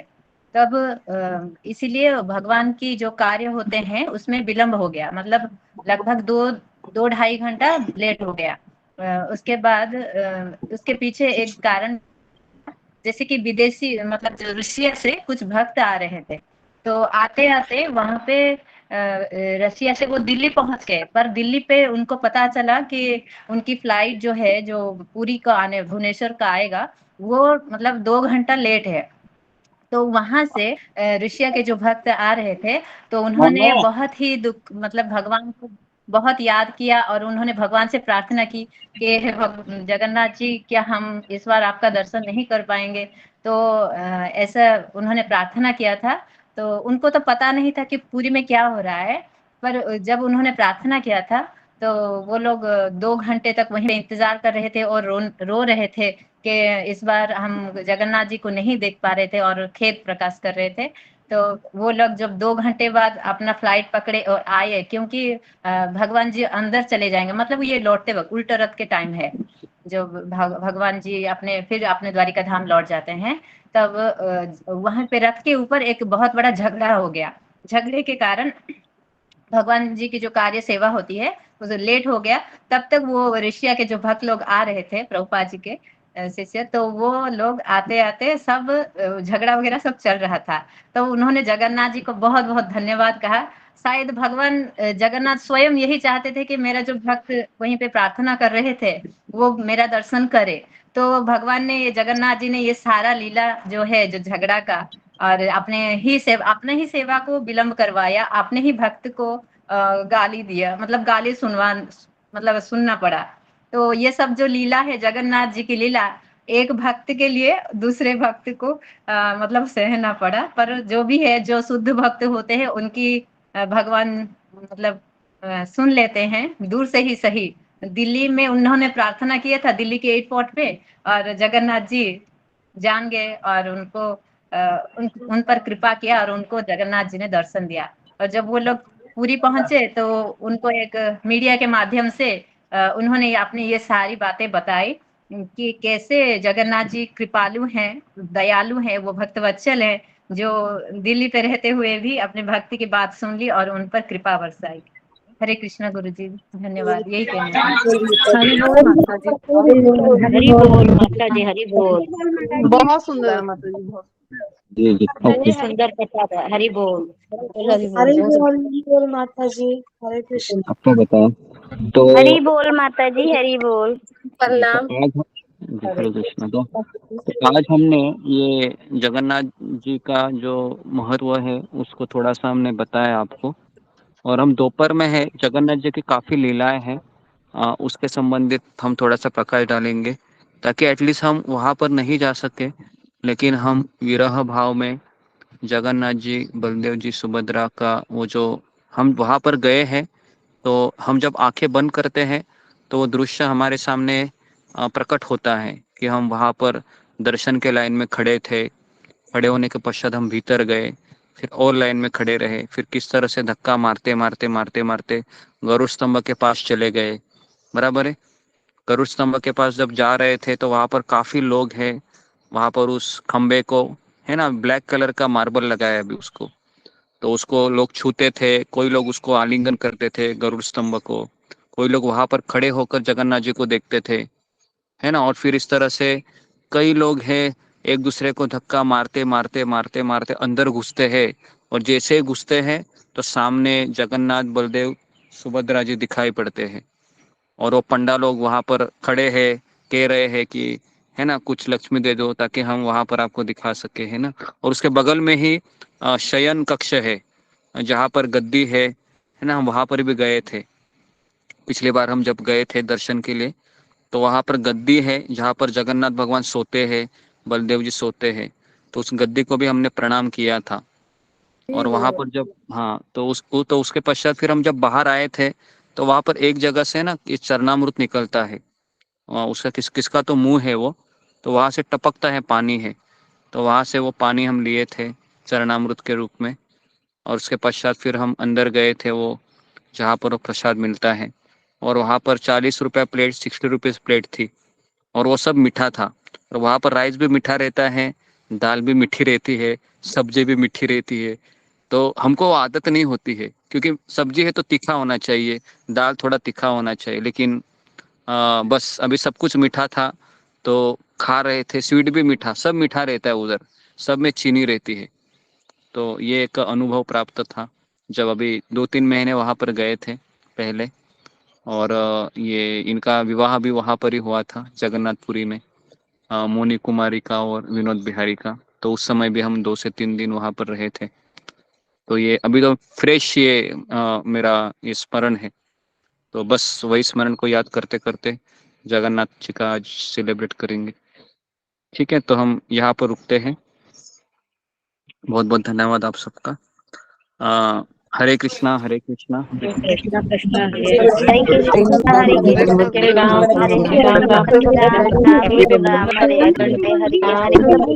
तब इसीलिए भगवान की जो कार्य होते हैं उसमें विलंब हो गया, मतलब लगभग 2-2.5 घंटा लेट हो गया। उसके बाद उसके पीछे एक कारण, जैसे कि विदेशी, मतलब जो रशिया से कुछ भक्त आ रहे थे, तो आते आते वहां पे रशिया से वो दिल्ली पहुंच गए, पर दिल्ली पे उनको पता चला कि उनकी फ्लाइट जो है, जो पुरी का आने, भुवनेश्वर का आएगा, वो मतलब 2 घंटा लेट है। तो वहां से ऋषिया के जो भक्त आ रहे थे, तो उन्होंने बहुत ही दुख, मतलब भगवान को बहुत याद किया, और उन्होंने भगवान से प्रार्थना की कि हे जगन्नाथ जी, क्या हम इस बार आपका दर्शन नहीं कर पाएंगे। तो ऐसा उन्होंने प्रार्थना किया था। तो उनको तो पता नहीं था कि पुरी में क्या हो रहा है, पर जब उन्होंने प्रार्थना किया था, तो वो लोग 2 घंटे तक वहीं पे इंतजार कर रहे थे और रो रहे थे कि इस बार हम जगन्नाथ जी को नहीं देख पा रहे थे, और खेद प्रकाश कर रहे थे। तो वो लोग जब 2 घंटे बाद अपना फ्लाइट पकड़े और आए, क्योंकि भगवान जी अंदर चले जाएंगे, मतलब ये लौटते वक्त उल्टा रथ के टाइम है, जो भगवान जी अपने फिर अपने द्वारिका धाम लौट जाते हैं, तब वहां पे रथ के ऊपर एक बहुत बड़ा झगड़ा हो गया। झगड़े के कारण भगवान जी की जो कार्य सेवा होती है वो लेट हो गया। तब तक वो ऋषिया के जो भक्त लोग आ रहे थे, प्रभुपाद जी के शिष्य, तो वो लोग आते आते सब झगड़ा वगैरह सब चल रहा था। तो उन्होंने जगन्नाथ जी को बहुत बहुत धन्यवाद कहा। शायद भगवान जगन्नाथ स्वयं यही चाहते थे कि मेरा जो भक्त वहीं पे प्रार्थना कर रहे थे वो मेरा दर्शन करे। तो भगवान ने, जगन्नाथ जी ने ये सारा लीला जो है, जो झगड़ा का, और अपने ही सेवा को विलंब करवाया, अपने ही भक्त को गाली दिया, मतलब गाली मतलब सुनना पड़ा। तो ये सब जो लीला है, जगन्नाथ जी की लीला, एक भक्त के लिए दूसरे भक्त को मतलब सहना पड़ा। पर जो भी है, जो शुद्ध भक्त होते हैं उनकी भगवान मतलब सुन लेते हैं, दूर से ही सही। दिल्ली में उन्होंने प्रार्थना किया था, दिल्ली के एयरपोर्ट पे, और जगन्नाथ जी जान गए और उन पर कृपा किया, और उनको जगन्नाथ जी ने दर्शन दिया। और जब वो लोग पुरी पहुंचे, तो उनको एक मीडिया के माध्यम से उन्होंने अपनी ये सारी बातें बताई कि कैसे जगन्नाथ जी कृपालु हैं, दयालु हैं, वो भक्तवत्सल हैं, जो दिल्ली पे रहते हुए भी अपने भक्ति की बात सुन ली और उन पर कृपा बरसाई। हरे कृष्णा गुरु जी, धन्यवाद, यही कहना था। हरि बोल माता जी, हरि बोल माता जी, हरि बोल। बहुत सुंदर माता जी, बहुत जी जी बहुत ओके। सुंदर कथा था। हरि बोल। हरि हरि बोल। बोल माता जी, हरे कृष्ण। आपको बताओ तो हरि बोल माता जी, हरि बोल। जी, तो प्रणाम। आज जी हरे कृष्ण। तो आज हमने ये जगन्नाथ जी का जो महत्व है उसको थोड़ा सा हमने बताया आपको, और हम दोपहर में है जगन्नाथ जी की काफ़ी लीलाएं हैं, उसके संबंधित हम थोड़ा सा प्रकाश डालेंगे, ताकि एटलीस्ट हम वहाँ पर नहीं जा सके, लेकिन हम विरह भाव में जगन्नाथ जी, बलदेव जी, सुभद्रा का वो जो हम वहाँ पर गए हैं, तो हम जब आंखें बंद करते हैं तो वो दृश्य हमारे सामने प्रकट होता है कि हम वहाँ पर दर्शन के लाइन में खड़े थे। खड़े होने के पश्चात हम भीतर गए, फिर और लाइन में खड़े रहे, फिर किस तरह से धक्का मारते मारते मारते मारते गरुड़ स्तंभ के पास चले गए। बराबर है। गरुड़ स्तंभ के पास जब जा रहे थे तो वहाँ पर काफी लोग हैं, वहाँ पर उस खंबे को, है ना, ब्लैक कलर का मार्बल लगाया अभी उसको, तो उसको लोग छूते थे, कोई लोग उसको आलिंगन करते थे गरुड़ स्तंभ को, कोई लोग वहां पर खड़े होकर जगन्नाथ जी को देखते थे, है ना। और फिर इस तरह से कई लोग हैं, एक दूसरे को धक्का मारते मारते मारते मारते अंदर घुसते हैं, और जैसे ही घुसते हैं तो सामने जगन्नाथ, बलदेव, सुभद्रा जी दिखाई पड़ते हैं। और वो पंडा लोग वहां पर खड़े हैं, कह रहे हैं कि है ना कुछ लक्ष्मी दे दो ताकि हम वहां पर आपको दिखा सके, है ना। और उसके बगल में ही शयन कक्ष है जहाँ पर गद्दी है ना। हम वहां पर भी गए थे पिछली बार हम जब गए थे दर्शन के लिए, तो वहां पर गद्दी है जहाँ पर जगन्नाथ भगवान सोते हैं, बलदेव जी सोते हैं। तो उस गद्दी को भी हमने प्रणाम किया था। और वहां पर जब तो उसके पश्चात फिर हम जब बाहर आए थे तो वहां पर एक जगह से ना ये चरणामृत निकलता है। उसका किसका तो मुंह है वो, तो वहां से टपकता है पानी है, तो वहां से वो पानी हम लिए थे चरणामृत के रूप में। और उसके पश्चात फिर हम अंदर गए थे वो जहाँ पर वो प्रसाद मिलता है, और वहां पर 40 रुपये प्लेट, 60 रुपीज प्लेट थी, और वो सब मीठा था। और वहां पर राइस भी मीठा रहता है, दाल भी मीठी रहती है, सब्जी भी मीठी रहती है। तो हमको आदत नहीं होती है, क्योंकि सब्जी है तो तीखा होना चाहिए, दाल थोड़ा तीखा होना चाहिए, लेकिन बस अभी सब कुछ मीठा था तो खा रहे थे। स्वीट भी मीठा, सब मीठा रहता है उधर, सब में चीनी रहती है। तो ये एक अनुभव प्राप्त था जब अभी 2-3 महीने वहां पर गए थे पहले। और ये इनका विवाह भी वहां पर ही हुआ था जगन्नाथपुरी में, मोनी कुमारी का और विनोद बिहारी का। तो उस समय भी हम 2 से 3 दिन वहां पर रहे थे। तो ये अभी तो फ्रेश ये मेरा ये स्मरण है। तो बस वही स्मरण को याद करते करते जगन्नाथ जी का आज सेलिब्रेट करेंगे। ठीक है, तो हम यहाँ पर रुकते हैं। बहुत बहुत धन्यवाद आप सबका। हरे कृष्णा हरे कृष्णा कृष्णा कृष्णा हरे हरे राम हरे राम राम हरे हरे हरे हरे राम हरे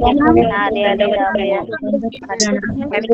हरे